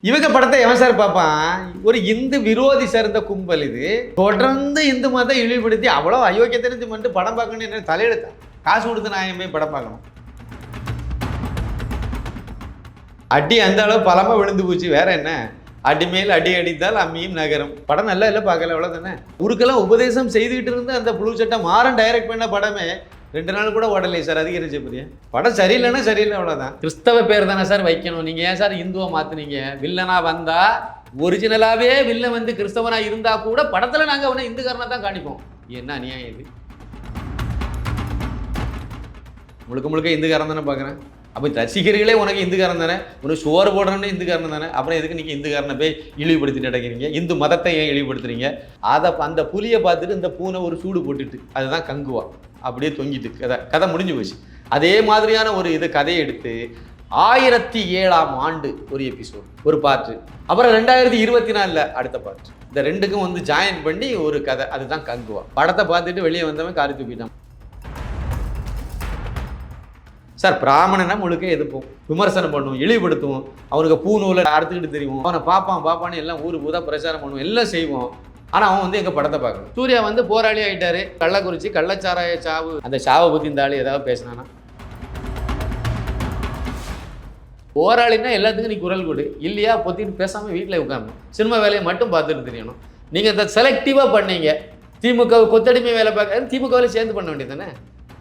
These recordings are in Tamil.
இவங்க படத்தை எவன் சார் பார்ப்பான்? ஒரு இந்து விரோதி சேர்ந்த கும்பல் இது. தொடர்ந்து இந்து மதத்தை இழிவுபடுத்தி அவ்வளோ அயோக்கியத்தனத்தை மட்டும் படம் பார்க்கணும் என்ன தலையெடுத்தான். காசு கொடுத்து நான் போய் படம் பார்க்கணும். அடி அந்த அளவு பலமா விழுந்து போச்சு. வேற என்ன? அடி மேல் அடி அடித்தால் அம்மியும் நகரம். படம் நல்லா இல்லை, பார்க்கல, அவ்வளோதானே. ஊருக்கெல்லாம் உபதேசம் செய்துக்கிட்டு இருந்து அந்த புழு சட்டை மாறன் டைரக்ட் பண்ண படமே 2 நாள் கூட ஓடலையே சார். அதிக ரசிப்பதியா படம் சரியில்லைன்னா சரியில்லை, அவ்வளோதான். கிறிஸ்தவ பேர் தானே சார் வைக்கணும். நீங்கள் ஏன் சார் இந்துவை மாற்றினீங்க? வில்லனா வந்தா ஒரிஜினலாகவே வில்லன் வந்து கிறிஸ்தவனா இருந்தா கூட படத்தில் நாங்கள் அவனை இந்துக்காரனா தான் காணிப்போம். என்ன அநியாயம் இது? முழுக்க முழுக்க இந்துக்காரன் தானே பார்க்குறேன். அப்போ ரசிகர்களே உனக்கு இந்துக்காரன் தானே, உனக்கு சோறு போடுறன்னு இந்துக்காரன் தானே, அப்புறம் எதுக்கு நீங்கள் இந்துக்காரனை போய் இழிவுபடுத்திட்டு நடக்கிறீங்க? இந்து மதத்தை ஏன் இழிவுபடுத்துறீங்க? அதை அந்த புலியை பார்த்துட்டு இந்த பூனை ஒரு சூடு போட்டுட்டு அதுதான் கங்குவா அப்படியே தொங்கிட்டு கதை முடிஞ்சு போச்சு. அதே மாதிரியான ஒரு கதையை எடுத்து 1007ஆம் ஆண்டு ஒரு எபிசோடு, ஒரு பாட்டு, அப்புறம் 2024 அடுத்த பாட்டு, இந்த ரெண்டுக்கும் வந்து ஜாயின் பண்ணி ஒரு கதை, அதுதான் கங்குவா. படத்தை பார்த்துட்டு வெளியே வந்தவன் காரி தூக்கிட்டான் சார். பிராமணனை முழுக்க எதிர்ப்போம், விமர்சனம் பண்ணுவோம், இழிவுபடுத்துவோம், அவனுக்கு பூநூலை அறுத்துக்கிட்டு தெரியும், அவனை பாப்பான்னு எல்லாம் ஊர் பூதா பிரச்சாரம் பண்ணுவோம், எல்லாம் செய்வோம். ஆனால் அவன் வந்து எங்கள் படத்தை பார்க்கணும். சூர்யா வந்து போராளி ஆகிட்டாரு. கள்ளக்குறிச்சி கள்ளச்சாராய சாவு, அந்த சாவை பற்றி இந்த ஆள் ஏதாவது பேசினானா? போராளின்னா எல்லாத்துக்கும் நீ குரல் கொடு, இல்லையா பொத்தின்னு பேசாமல் வீட்டில் உட்காரணும், சினிமா வேலையை மட்டும் பார்த்துட்டு தெரியணும். நீங்கள் இந்த செலக்டிவாக பண்ணீங்க. திமுக கொத்தடிமை வேலை பார்க்க திமுகவில் சேர்ந்து பண்ண வேண்டியது தானே.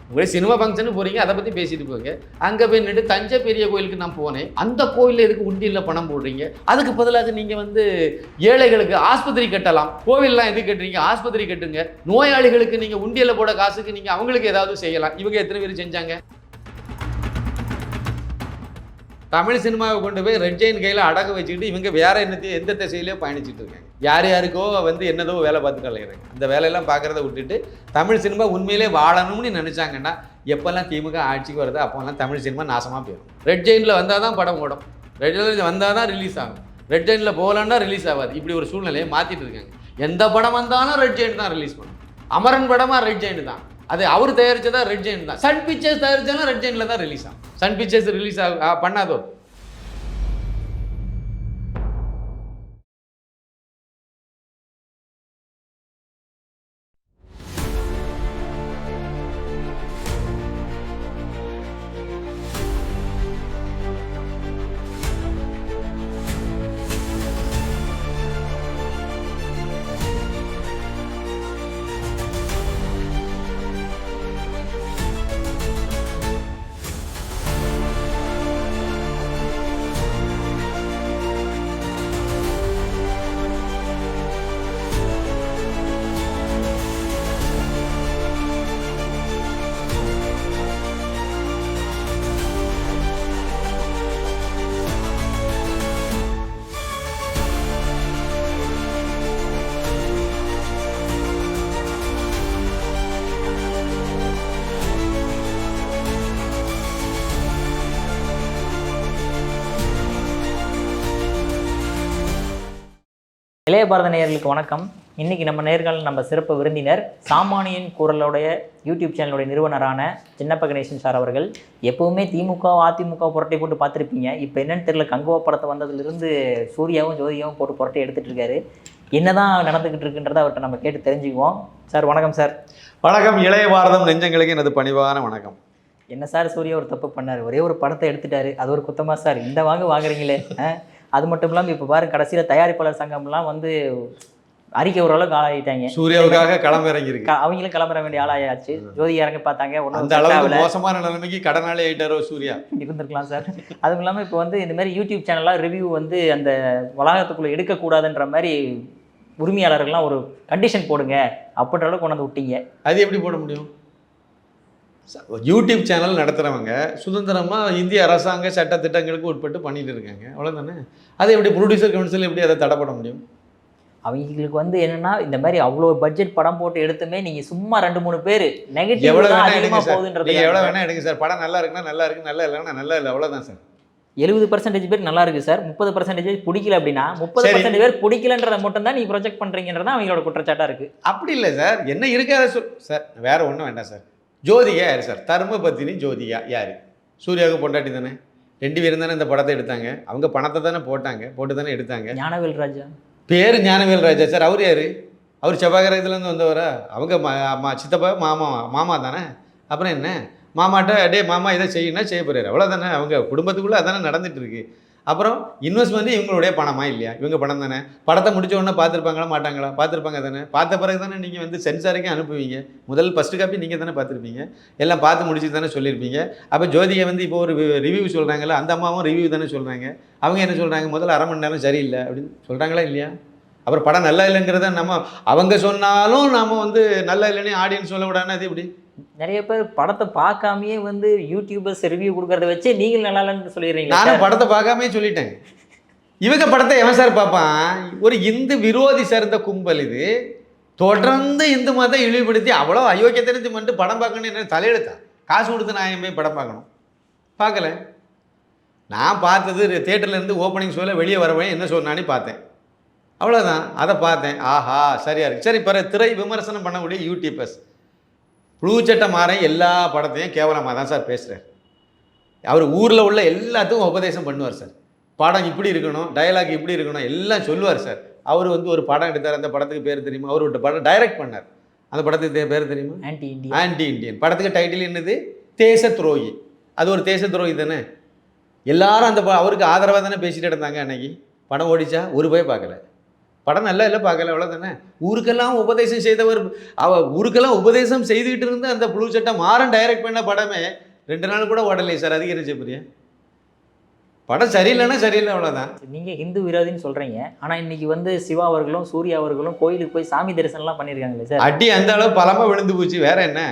உங்களே சினிமா ஃபங்க்ஷனு போகிறீங்க, அதை பற்றி பேசிட்டு போங்க. அங்கே போய் நின்று தஞ்சை பெரிய கோயிலுக்கு நான் போனேன், அந்த கோயிலில் எதுக்கு உண்டியில் பணம் போடுறீங்க? அதுக்கு பதிலாக நீங்கள் வந்து ஏழைகளுக்கு ஆஸ்பத்திரி கட்டலாம். கோவில்லாம் எதுக்கு கட்டுறீங்க? ஆஸ்பத்திரி கட்டுங்க. நோயாளிகளுக்கு நீங்கள் உண்டியில் போட காசுக்கு நீங்கள் அவங்களுக்கு ஏதாவது செய்யலாம். இவங்க எத்தனை பேர் செஞ்சாங்க? தமிழ் சினிமாவை கொண்டு போய் ரெட் ஜெயின் கையில் அடகு வச்சுக்கிட்டு இவங்க வேற என்னத்தையும் எந்த திசையிலையோ பயணிச்சுட்டு இருக்காங்க. யாருக்கோ வந்து என்னதோ வேலை பார்த்துட்டு அலைகிறாங்க. அந்த வேலையெல்லாம் பார்க்குறத விட்டுட்டு தமிழ் சினிமா உண்மையிலே வாழணும்னு நினச்சாங்கன்னா எப்போல்லாம் திமுக ஆட்சிக்கு வருதோ அப்போல்லாம் தமிழ் சினிமா நாசமாக போயிடும். ரெட் ஜெயினில் வந்தால் தான் படம் ஓடும், ரெட் ஜெயினில் வந்தால் தான் ரிலீஸ் ஆகும், ரெட் ஜெயினில் போகலன்னா ரிலீஸ் ஆகாது. இப்படி ஒரு சூழ்நிலையை மாற்றிட்டு இருக்காங்க. எந்த படம் வந்தாலும் ரெட் ஜெயின் தான் ரிலீஸ் பண்ணும். அமரன் படமாக ரெட் ஜெயின் தான், அது அவர் தயாரிச்சதா ரெட் ஜெயின் தான். சன் பிக்சர்ஸ் தயாரிச்சாலும் ரெட் ஜெயினில் தான் ரிலீஸ் ஆகும். சன் பிக்சர்ஸ் ரிலீஸ் பண்ணாதோ? இளைய பாரத நேயர்களுக்கு வணக்கம். இன்றைக்கி நம்ம நேர்காணல் நம்ம சிறப்பு விருந்தினர் சாமானியன் குரலுடைய யூடியூப் சேனலுடைய நிறுவனரான சின்னப்ப கணேசன் சார் அவர்கள். எப்போவுமே திமுக அதிமுக புரட்டை போட்டு பார்த்துருப்பீங்க. இப்போ என்னன்னு தெரியல, கங்குவா படத்தை வந்ததுலேருந்து சூர்யாவும் ஜோதியாவும் போட்டு புரட்டை எடுத்துகிட்டு இருக்காரு. என்னதான் நடந்துக்கிட்டு இருக்குன்றதை அவர்கிட்ட நம்ம கேட்டு தெரிஞ்சுக்குவோம். சார் வணக்கம். சார் வணக்கம். இளைய பாரதம் நெஞ்சங்களுக்கு எனது பணிவான வணக்கம். என்ன சார், சூர்யா ஒரு தப்பு பண்ணார், ஒரே ஒரு படத்தை எடுத்துட்டாரு, அது ஒரு குத்தமா சார்? இந்த வாங்குறீங்களே. அது மட்டும் இல்லாமல் இப்போ பாருங்க, கடைசியில் தயாரிப்பாளர் சங்கம்லாம் வந்து அறிக்கை ஓரளவுக்கு ஆளாயிட்டாங்க. சூர்யாவுக்காக களம் இறங்கியிருக்கு, அவங்களும் கிளம்புற வேண்டிய ஆளாயாச்சு. ஜோதி இறங்க பார்த்தாங்க, அந்த அளவுக்கு மோசமான நிலைமைக்கு கடனாளி ஆயிட்டாரோ சூர்யா. இருந்திருக்கலாம் சார். அதுவும் இல்லாமல் இப்போ வந்து இந்த மாதிரி யூடியூப் சேனல்லாம் ரிவ்யூ வந்து அந்த வளாகத்துக்குள்ளே எடுக்கக்கூடாதுன்ற மாதிரி உரிமையாளர்கள்லாம் ஒரு கண்டிஷன் போடுங்க அப்படின்ற அளவுக்கு கொண்டு வந்து விட்டீங்க. அது எப்படி போட முடியும்? யூடியூப் சேனல் நடத்துகிறவங்க சுதந்திரமாக இந்திய அரசாங்க சட்ட திட்டங்களுக்கு உட்பட்டு பண்ணிட்டு இருக்காங்க, அவ்வளோதானே. அது எப்படி ப்ரொடியூசர் கவுன்சில் எப்படி அதை தடைப்பட முடியும்? அவங்களுக்கு வந்து என்னன்னா, இந்த மாதிரி அவ்வளோ பட்ஜெட் படம் போட்டு எடுத்துமே நீங்கள் சும்மா 2-3 பேர் நெகட்டிவ் எவ்வளோ வேணா எடுங்க சார், போகுதுன்றது எவ்வளோ வேணா எடுங்க சார். படம் நல்லா இருக்குன்னா நல்லா இருக்கு, நல்லா இல்லைன்னா நல்லா இல்லை, அவ்வளோதான் சார். 70% பேர் நல்லா இருக்கு சார், 30% பேர் பிடிக்கல. அப்படின்னா 30% பேர் பிடிக்கலன்றதை மட்டும் தான் நீ ப்ரொஜெக்ட் பண்ணுறீங்கன்றதான் அவங்களோட குற்றச்சாட்டாக இருக்குது. அப்படி இல்லை சார், என்ன இருக்காத சார், வேற ஒன்றும் வேண்டாம் சார். ஜோதிகா யார் சார்? தர்மபத்தினி ஜோதிகா யார்? சூர்யாவுக்கு பொண்டாட்டி தானே. 2 பேரும் தானே இந்த படத்தை எடுத்தாங்க. அவங்க பணத்தை தானே போட்டு தானே எடுத்தாங்க. ஞானவேல் ராஜா பேர் ஞானவேல் ராஜா சார். அவர் யார்? அவர் செவ்வாய்க்கிரகத்துலேருந்து வந்தவரா? அவங்க சித்தப்பா மாமா தானே. அப்புறம் என்ன, மாமாட்ட டே மாமா இதை செய்ய போகிறாரு, அவ்வளோதானே. அவங்க குடும்பத்துக்குள்ளே அதானே நடந்துட்டு இருக்கு. அப்புறம் இன்வெஸ்ட்மெண்ட் இவங்களுடைய பணமா இல்லையா? இவங்க பணம் தானே. படத்தை முடிச்ச உடனே பார்த்துருப்பாங்களா மாட்டாங்களா? பார்த்துருப்பாங்க தானே. பார்த்த பிறகு தானே நீங்கள் வந்து சென்சாருக்கே அனுப்புவீங்க. முதல் ஃபஸ்ட்டு காப்பி நீங்கள் தானே பார்த்துருப்பீங்க. எல்லாம் பார்த்து முடிச்சு தானே சொல்லியிருப்பீங்க. அப்போ ஜோதிகை வந்து இப்போ ஒரு ரிவ்யூ சொல்கிறாங்களா, அந்த அம்மாவும் ரிவ்யூ தானே சொல்கிறாங்க. அவங்க என்ன சொல்கிறாங்க, முதல்ல 1/2 மணி நேரம் சரியில்லை அப்படின்னு சொல்கிறாங்களா இல்லையா? அப்புறம் படம் நல்லா இல்லைங்கிறத அவங்க சொன்னாலும் நம்ம வந்து நல்லா இல்லைன்னு ஆடியன்ஸ் சொல்லக்கூடாதுன்னா அது எப்படி? நிறைய பேர் படத்தை பார்க்காமயே வந்து யூடியூபர்ஸ் ரிவ்யூ கொடுக்கறத வச்சு நீங்கள் நல்லா இல்லைன்னு சொல்லிடுறீங்க. நானும் படத்தை பார்க்காமே சொல்லிட்டேன். இவங்க படத்தை எவன் சார் பார்ப்பான்? ஒரு இந்து விரோதி சேர்ந்த கும்பல் இது. தொடர்ந்து இந்து மதத்தை இழிவுபடுத்தி அவ்வளோ அயோக்கியத்தனத்தை பண்ணிட்டு படம் பார்க்கணும்னு என்ன தலையெழுத்தான்? காசு கொடுத்து நான் போய் படம் பார்க்கணும்? பார்க்கல. நான் பார்த்தது தேட்டர்லேருந்து ஓப்பனிங் ஷோவில் வெளியே வரவன் என்ன சொன்னானே பார்த்தேன், அவ்வளோதான். அதை பார்த்தேன், ஆஹா சரியாக இருக்குது. சரி, பிற திரை விமர்சனம் பண்ணக்கூடிய யூடியூபர்ஸ் ப்ளூ சட்டை மாறன் எல்லா படத்தையும் கேவலமாக தான் சார் பேசுகிறார். அவர் ஊரில் உள்ள எல்லாத்துக்கும் உபதேசம் பண்ணுவார் சார். படம் இப்படி இருக்கணும், டயலாக் இப்படி இருக்கணும், எல்லாம் சொல்லுவார் சார். அவர் வந்து ஒரு படம் எடுத்தார், அந்த படத்துக்கு பேர் தெரியுமா? அவர் ஒரு படம் டைரக்ட் பண்ணார், அந்த படத்துக்கு பேர் தெரியுமா? Anti Indian. படத்துக்கு டைட்டில் என்னது? தேச துரோகி. அது ஒரு தேச துரோகி தானே. எல்லாரும் அந்த அவருக்கு ஆதரவாக தானே பேசிகிட்டு இருந்தாங்க. அன்னைக்கு படம் ஓடிச்சா? ஒரு போய் பார்க்கல. படம் நல்லா இல்லை, பார்க்கல, அவ்வளோதானே. ஊருக்கெல்லாம் உபதேசம் செய்தவர், ஊருக்கெல்லாம் உபதேசம் செய்துக்கிட்டு இருந்து அந்த ப்ளூ சட்டை மாறன் டைரக்ட் பண்ண படமே 2 நாள் கூட ஓடலையே சார். அதுக்கு என்ன செய்ய போறியா? படம் சரியில்லைன்னா சரியில்லை, அவ்வளோதான். நீங்கள் இந்து விரோதின்னு சொல்கிறீங்க, ஆனால் இன்னைக்கு வந்து சிவா அவர்களும் சூர்யா அவர்களும் கோயிலுக்கு போய் சாமி தரிசனம்லாம் பண்ணியிருக்காங்களே சார். அடி அந்த அளவு பலமாக விழுந்து போச்சு. வேற என்ன?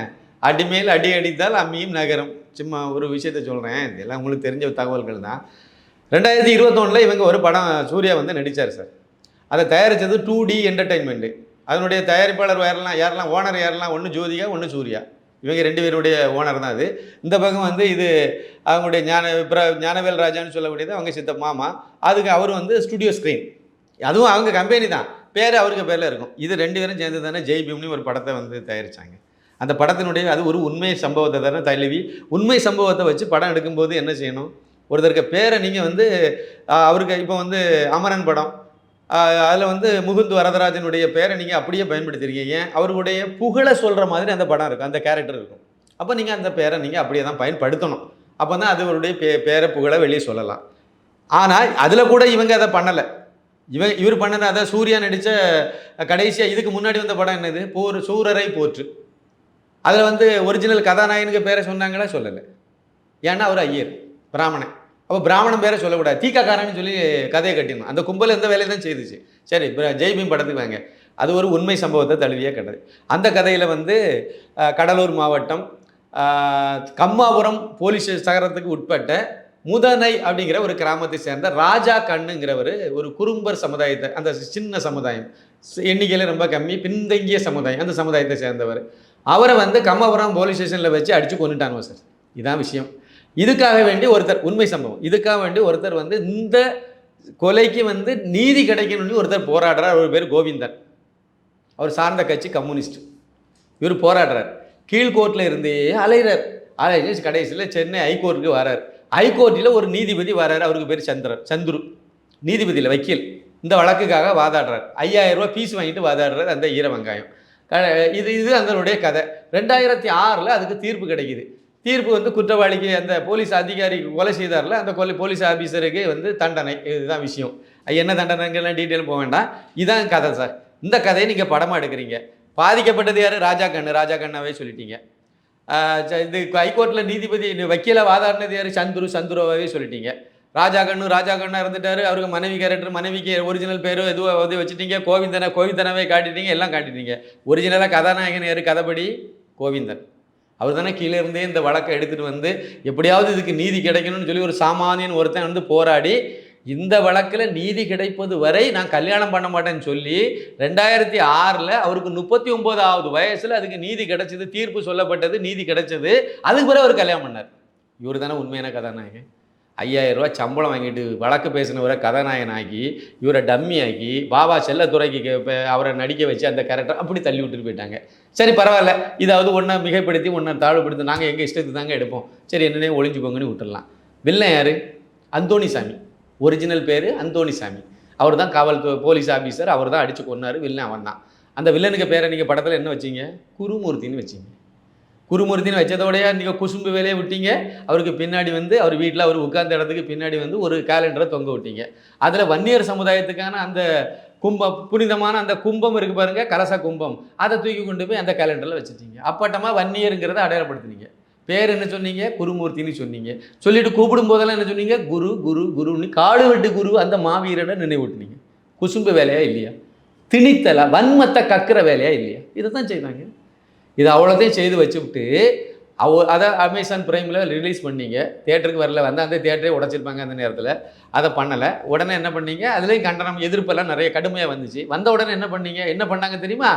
அடி மேல் அடி அடித்தால் அம்மியும் நகரம். சும்மா ஒரு விஷயத்த சொல்கிறேன், இதெல்லாம் உங்களுக்கு தெரிஞ்ச தகவல்கள் தான். 2021 இவங்க ஒரு படம் சூர்யா வந்து நடித்தார் சார். அதை தயாரித்தது 2D என்டர்டெயின்மெண்ட்டு. அதனுடைய தயாரிப்பாளர் யாரெல்லாம் ஓனர் யாரெல்லாம்? ஒன்று ஜோதிகா, ஒன்று சூர்யா. இவங்க 2 பேருடைய ஓனர் தான் அது. இந்த பக்கம் வந்து இது அவங்களுடைய ஞானவேல் ராஜான்னு சொல்லக்கூடியது அவங்க சித்த மாமா. அதுக்கு அவர் வந்து ஸ்டுடியோ ஸ்க்ரீன், அதுவும் அவங்க கம்பெனி தான், பேர் அவருக்கு பேரில் இருக்கும். இது 2 பேரும் சேர்ந்து தானே ஜெய் பீம்னு ஒரு படத்தை வந்து தயாரித்தாங்க. அந்த படத்தினுடைய அது ஒரு உண்மை சம்பவத்தை தானே தழுவி, உண்மை சம்பவத்தை வச்சு படம் எடுக்கும்போது என்ன செய்யணும்? ஒருத்தருக்கு பேரை நீங்கள் வந்து அவருக்கு இப்போ வந்து அமரன் படம், அதில் வந்து முகுந்த் வரதராஜனுடைய பேரை நீங்கள் அப்படியே பயன்படுத்திருக்கீங்க. ஏன்? அவருடைய புகழை சொல்கிற மாதிரி அந்த படம் இருக்கும், அந்த கேரக்டர் இருக்கும். அப்போ நீங்கள் அந்த பேரை நீங்கள் அப்படியே தான் பயன்படுத்தணும். அப்போ தான் அது அவருடைய பேரை புகழை வெளியே சொல்லலாம். ஆனால் அதில் கூட இவங்க அதை பண்ணலை. இவர் பண்ணது அதை சூர்யா நடித்த கடைசியாக இதுக்கு முன்னாடி வந்த படம் என்னது? சூரரை போற்று. அதில் வந்து ஒரிஜினல் கதாநாயகனுக்கு பேரை சொன்னாங்களா? சொல்லலை. ஏன்னா அவர் ஐயர், பிராமணன். அப்போ பிராமணன் பேரை சொல்லக்கூடாது, தீக்காக்காரன்னு சொல்லி கதையை கட்டிடணும். அந்த கும்பல் எந்த வேலையை தான் செய்துச்சு. சரி, ஜெய் பீம் படத்துக்கு வாங்க. அது ஒரு உண்மை சம்பவத்தை தழுவிய கதை. அந்த கதையில் வந்து கடலூர் மாவட்டம் கம்மாபுரம் போலீஸ் சகரத்துக்கு உட்பட்ட முதனை அப்படிங்கிற ஒரு கிராமத்தை சேர்ந்த ராஜா கண்ணுங்கிறவர் ஒரு குறும்பர் சமுதாயத்தை, அந்த சின்ன சமுதாயம், எண்ணிக்கையில் ரொம்ப கம்மி, பின்தங்கிய சமுதாயம், அந்த சமுதாயத்தை சேர்ந்தவர். அவரை வந்து கம்மாபுரம் போலீஸ் ஸ்டேஷனில் வச்சு அடித்து கொண்டுட்டானுவோ சார். இதான் விஷயம். இதுக்காக வேண்டி ஒருத்தர், உண்மை சம்பவம், இதுக்காக வேண்டி ஒருத்தர் வந்து இந்த கொலைக்கு வந்து நீதி கிடைக்கணும்னு ஒருத்தர் போராடுறார். அவர் பேர் கோவிந்தன். அவர் சார்ந்த கட்சி கம்யூனிஸ்ட். இவர் போராடுறார். கீழ்கோர்ட்டில் இருந்தே அலைகிறார். கடைசியில் சென்னை ஹைகோர்ட்டுக்கு வரார். ஹைகோர்ட்டில் ஒரு நீதிபதி வரார். அவருக்கு பேர் சந்துரு. நீதிபதியில் வக்கீல். இந்த வழக்குக்காக வாதாடுறார். 5000 ரூபா ஃபீஸ் வாங்கிட்டு வாதாடுறார் அந்த ஈர வெங்காயம். இது அதனுடைய கதை. 2006 அதுக்கு தீர்ப்பு கிடைக்குது. தீர்ப்பு வந்து குற்றவாளிக்கு, அந்த போலீஸ் அதிகாரி கொலை செய்தார்ல, அந்த போலீஸ் ஆஃபீஸருக்கு வந்து தண்டனை. இதுதான் விஷயம். என்ன தண்டனைங்கெல்லாம் டீட்டெயில் போக வேண்டாம். இதுதான் கதை சார். இந்த கதையை நீங்கள் படமாக எடுக்கிறீங்க. பாதிக்கப்பட்டது யார்? ராஜா கண்ணாவே சொல்லிட்டீங்க. இது ஹைகோர்ட்டில் நீதிபதி வக்கீலாக வாதாடினது யார்? சந்துருவாவே சொல்லிட்டீங்க. ராஜா கண்ணா இருந்துட்டார். அவருக்கு மனைவி கேரக்டர், மனைவிக்கு ஒரிஜினல் பேர் எதுவும் வந்து வச்சுட்டீங்க. கோவிந்தனாவே காட்டிட்டீங்க, எல்லாம் காட்டிட்டீங்க. ஒரிஜினலாக கதாநாயகன் யார்? கதைப்படி கோவிந்தன். அவர் தானே கீழே இருந்தே இந்த வழக்கை எடுத்துகிட்டு வந்து எப்படியாவது இதுக்கு நீதி கிடைக்கணும்னு சொல்லி ஒரு சாமானியன் ஒருத்தன் வந்து போராடி இந்த வழக்கில் நீதி கிடைப்பது வரை நான் கல்யாணம் பண்ண மாட்டேன்னு சொல்லி 2006 அவருக்கு 39வது வயசில் அதுக்கு நீதி கிடைச்சது, தீர்ப்பு சொல்லப்பட்டது, நீதி கிடைச்சது. அதுக்கு பிறகு அவர் கல்யாணம் பண்ணார். இவர் தானே உண்மையான கதாநாயகன். 5000 ரூபா சம்பளம் வாங்கிட்டு வழக்கு பேசினவரை கதாநாயகன் ஆக்கி, இவரை டம்மி ஆக்கி, பாபா செல்லத்துறைக்கு அவரை நடிக்க வச்சு அந்த கேரக்டர் அப்படி தள்ளி விட்டுட்டு போயிட்டாங்க. சரி, பரவாயில்ல, இதாவது ஒன்றை மிகைப்படுத்தி ஒன்றை தாழ்வுபடுத்தி நாங்கள் எங்கள் இஷ்டத்துக்கு தாங்க எடுப்போம், சரி என்னன்னே ஒளிஞ்சுக்கோங்கன்னு விட்டுடலாம். வில்லன் யார்? அந்தோணிசாமி, ஒரிஜினல் பேர் அந்தோணிசாமி. அவர் தான் போலீஸ் ஆஃபீஸர், அவர் தான் அடித்து கொன்னார். வில்லன் அவன் தான். அந்த வில்லனுக்கு பேரை நீங்கள் படத்தில் என்ன வச்சிங்க? குருமூர்த்தின்னு வச்சிங்க. குருமூர்த்தின்னு வச்சதோடையா நீங்கள் குசும்பு வேலையை விட்டீங்க. அவருக்கு பின்னாடி வந்து அவர் வீட்டில் அவர் உட்கார்ந்த இடத்துக்கு பின்னாடி வந்து ஒரு கேலண்டரை தொங்க விட்டீங்க. அதில் வன்னியர் சமுதாயத்துக்கான அந்த புனிதமான அந்த கும்பம் இருக்குது பாருங்கள், கலச கும்பம், அதை தூக்கி கொண்டு போய் அந்த கேலண்டரில் வச்சுட்டீங்க. அப்பட்டமாக வன்னியருங்கிறத அடையாளப்படுத்துனீங்க. பேர் என்ன சொன்னீங்க? குருமூர்த்தின்னு சொன்னீங்க. சொல்லிட்டு கூப்பிடும் போதெல்லாம் என்ன சொன்னீங்க? குரு குரு குருன்னு காடு வெட்டு குரு அந்த மாவீரனை நினைவூட்டினீங்க. குசும்பு வேலையா இல்லையா? திணித்தலை வன்மத்தை கக்கிற வேலையா இல்லையா? இதை தான் செய்தாங்க. இது அவ்வளோத்தையும் செய்து வச்சுவிட்டு அதை அமேசான் பிரைமில் ரிலீஸ் பண்ணீங்க. தியேட்டருக்கு வரல, வந்து அந்த தியேட்டரே உடைச்சிருப்பாங்க அந்த நேரத்தில். அதை பண்ணலை. உடனே என்ன பண்ணீங்க? அதுலேயும் கண்டனம் எதிர்ப்பெல்லாம் நிறைய கடுமையாக வந்துச்சு. வந்த உடனே என்ன பண்ணீங்க? என்ன பண்ணாங்க தெரியுமா?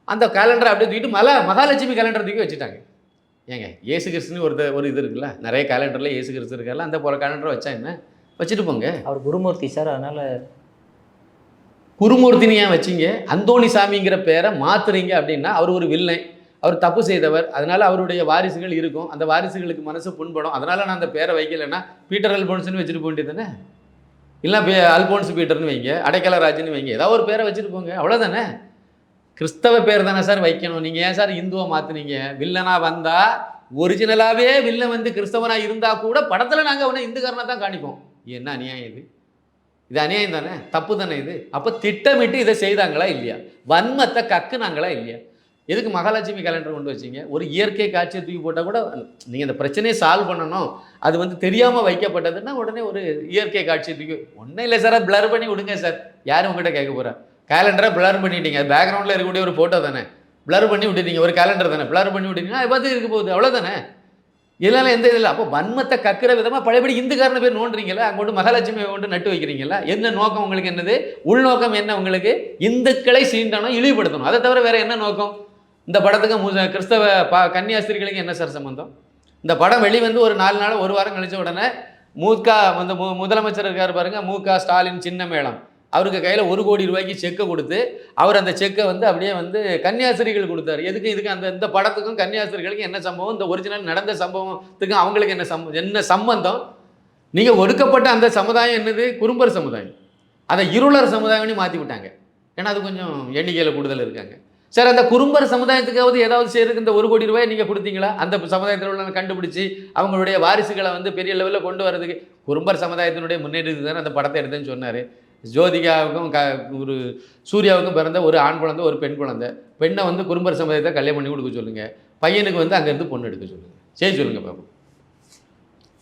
அந்த கேலண்டரை அப்படியே தூக்கிட்டு மகாலட்சுமி கேலண்டரை தூக்கி வச்சுட்டாங்க. ஏங்க, ஏசு கிறிஸ்துன்னு ஒரு இது இருக்குல்ல, நிறைய கேலண்டரில் ஏசு கிறிஸ்து இருக்கார்ல, அந்த போல கேலண்டரை வச்சா என்ன? வச்சுட்டு போங்க. அவர் குருமூர்த்தி சார், அதனால் குருமூர்த்தின்னு ஏன் வச்சிங்க? அந்தோணிசாமிங்கிற பேரை மாற்றுறீங்க அப்படின்னா அவர் ஒரு வில்லன், அவர் தப்பு செய்தவர், அதனால் அவருடைய வாரிசுகள் இருக்கும், அந்த வாரிசுகளுக்கு மனசு புண்படும். அதனால் நான் அந்த பேரை வைக்கலைன்னா பீட்டர் அல்போன்ஸ்னு வச்சுட்டு போக வேண்டியது தானே? இல்லை அல்போன்ஸ் பீட்டர்னு வைங்க, அடைக்கலராஜ்னு வைங்க, ஏதாவது ஒரு பேரை வச்சுட்டு போங்க, அவ்வளோதானே. கிறிஸ்தவ பேர் தானே சார் வைக்கணும். நீங்கள் ஏன் சார் இந்துவை மாற்றினீங்க? வில்லனாக வந்தால் ஒரிஜினலாகவே வில்லன் வந்து கிறிஸ்தவனாக இருந்தால் கூட படத்தில் நாங்கள் அவனை இந்துக்காரனாக தான் காணிப்போம். என்ன அநியாயம் இது? இது அநியாயம் தானே, தப்பு தானே இது. அப்போ திட்டமிட்டு இதை செய்தாங்களா இல்லையா? வன்மத்தை கக்குனாங்களா இல்லையா? எதுக்கு மகாலட்சுமி கேலண்டர் கொண்டு வச்சிங்க? ஒரு இயற்கை காட்சியை தூக்கி போட்டால் கூட நீங்கள் இந்த பிரச்சனையை சால்வ் பண்ணணும், அது வந்து தெரியாமல் வைக்கப்பட்டதுன்னா உடனே ஒரு இயற்கை காட்சியை தூக்கி ஒன்றும் இல்லை சார், பிளர் பண்ணி விடுங்க சார், யாரும் உங்கள்கிட்ட கேட்க போகிறா? கேலண்டரை பிளர் பண்ணிட்டீங்க, அது பேக்ரவுண்டில் இருக்கக்கூடிய ஒரு ஃபோட்டோ தானே, பிளர் பண்ணி விட்டுட்டீங்க. ஒரு கேலண்டர் தானே, பிளர் பண்ணி விட்டீங்கன்னா அது பார்த்து இருக்க போகுது, அவ்வளோதானே. இதனால எந்த இதில் அப்போ வன்மத்தை கக்கிற விதமாக பழையபடி இந்துக்காரனை பேர் நோண்டுறீங்களா? அங்கோட்டு மகாலட்சுமியை கொண்டு நட்டு வைக்கிறீங்களா? என்ன நோக்கம் உங்களுக்கு? என்னது உள்நோக்கம்? என்ன உங்களுக்கு? இந்துக்களை சீண்டணும், இழிவுபடுத்தணும், அதை தவிர வேறு என்ன நோக்கம்? இந்த படத்துக்கு கிறிஸ்தவ கன்னியாஸ்திரிகளுக்கு என்ன சார் சம்பந்தம்? இந்த படம் வெளிவந்து ஒரு 4 நாள் ஒரு வாரம் கழிச்ச உடனே வந்து முதலமைச்சர் இருக்கார் பாருங்க, மு.க. ஸ்டாலின் சின்ன மேளம், அவருக்கு கையில் 1 கோடி ரூபாய்க்கு செக்கை கொடுத்து அவர் அந்த செக்கை வந்து அப்படியே வந்து கன்னியாஸ்திரிகள் கொடுத்தாரு. எதுக்கு? இதுக்கு இந்த படத்துக்கும் கன்னியாஸ்திரிகளுக்கும் என்ன சம்பவம்? இந்த ஒரிஜினல் நடந்த சம்பவத்துக்கும் அவங்களுக்கு என்ன சம்பந்தம்? நீங்கள் ஒடுக்கப்பட்ட அந்த சமுதாயம் என்னது? குறும்பர் சமுதாயம். அதை இருளர் சமுதாயம்னு மாற்றி விட்டாங்க. ஏன்னா அது கொஞ்சம் எண்ணிக்கையில் கூடுதல் இருக்காங்க. சார், அந்த குறும்பர் சமுதாயத்துக்காவது ஏதாவது செய்யறதுக்கு இந்த 1 கோடி ரூபாய் நீங்கள் கொடுத்தீங்களா? அந்த சமுதாயத்தில் உள்ள கண்டுபிடிச்சி அவங்களுடைய வாரிசுகளை வந்து பெரிய லெவலில் கொண்டு வரதுக்கு குறும்பர் சமுதாயத்தினுடைய முன்னேற்றத்துக்கு தானே அந்த படத்தை எடுத்தேன்னு சொன்னார். ஜோதிகாவுக்கும் ஒரு சூர்யாவுக்கும் பிறந்த ஒரு ஆண் குழந்தை, ஒரு பெண் குழந்தை. பெண்ணை வந்து குறும்பர் சமுதாயத்தை கல்யாணம் பண்ணி கொடுக்க சொல்லுங்கள், பையனுக்கு வந்து அங்கேருந்து பொண்ணு எடுக்க சொல்லுங்கள், செய்ய சொல்லுங்கள் பாப்போம்,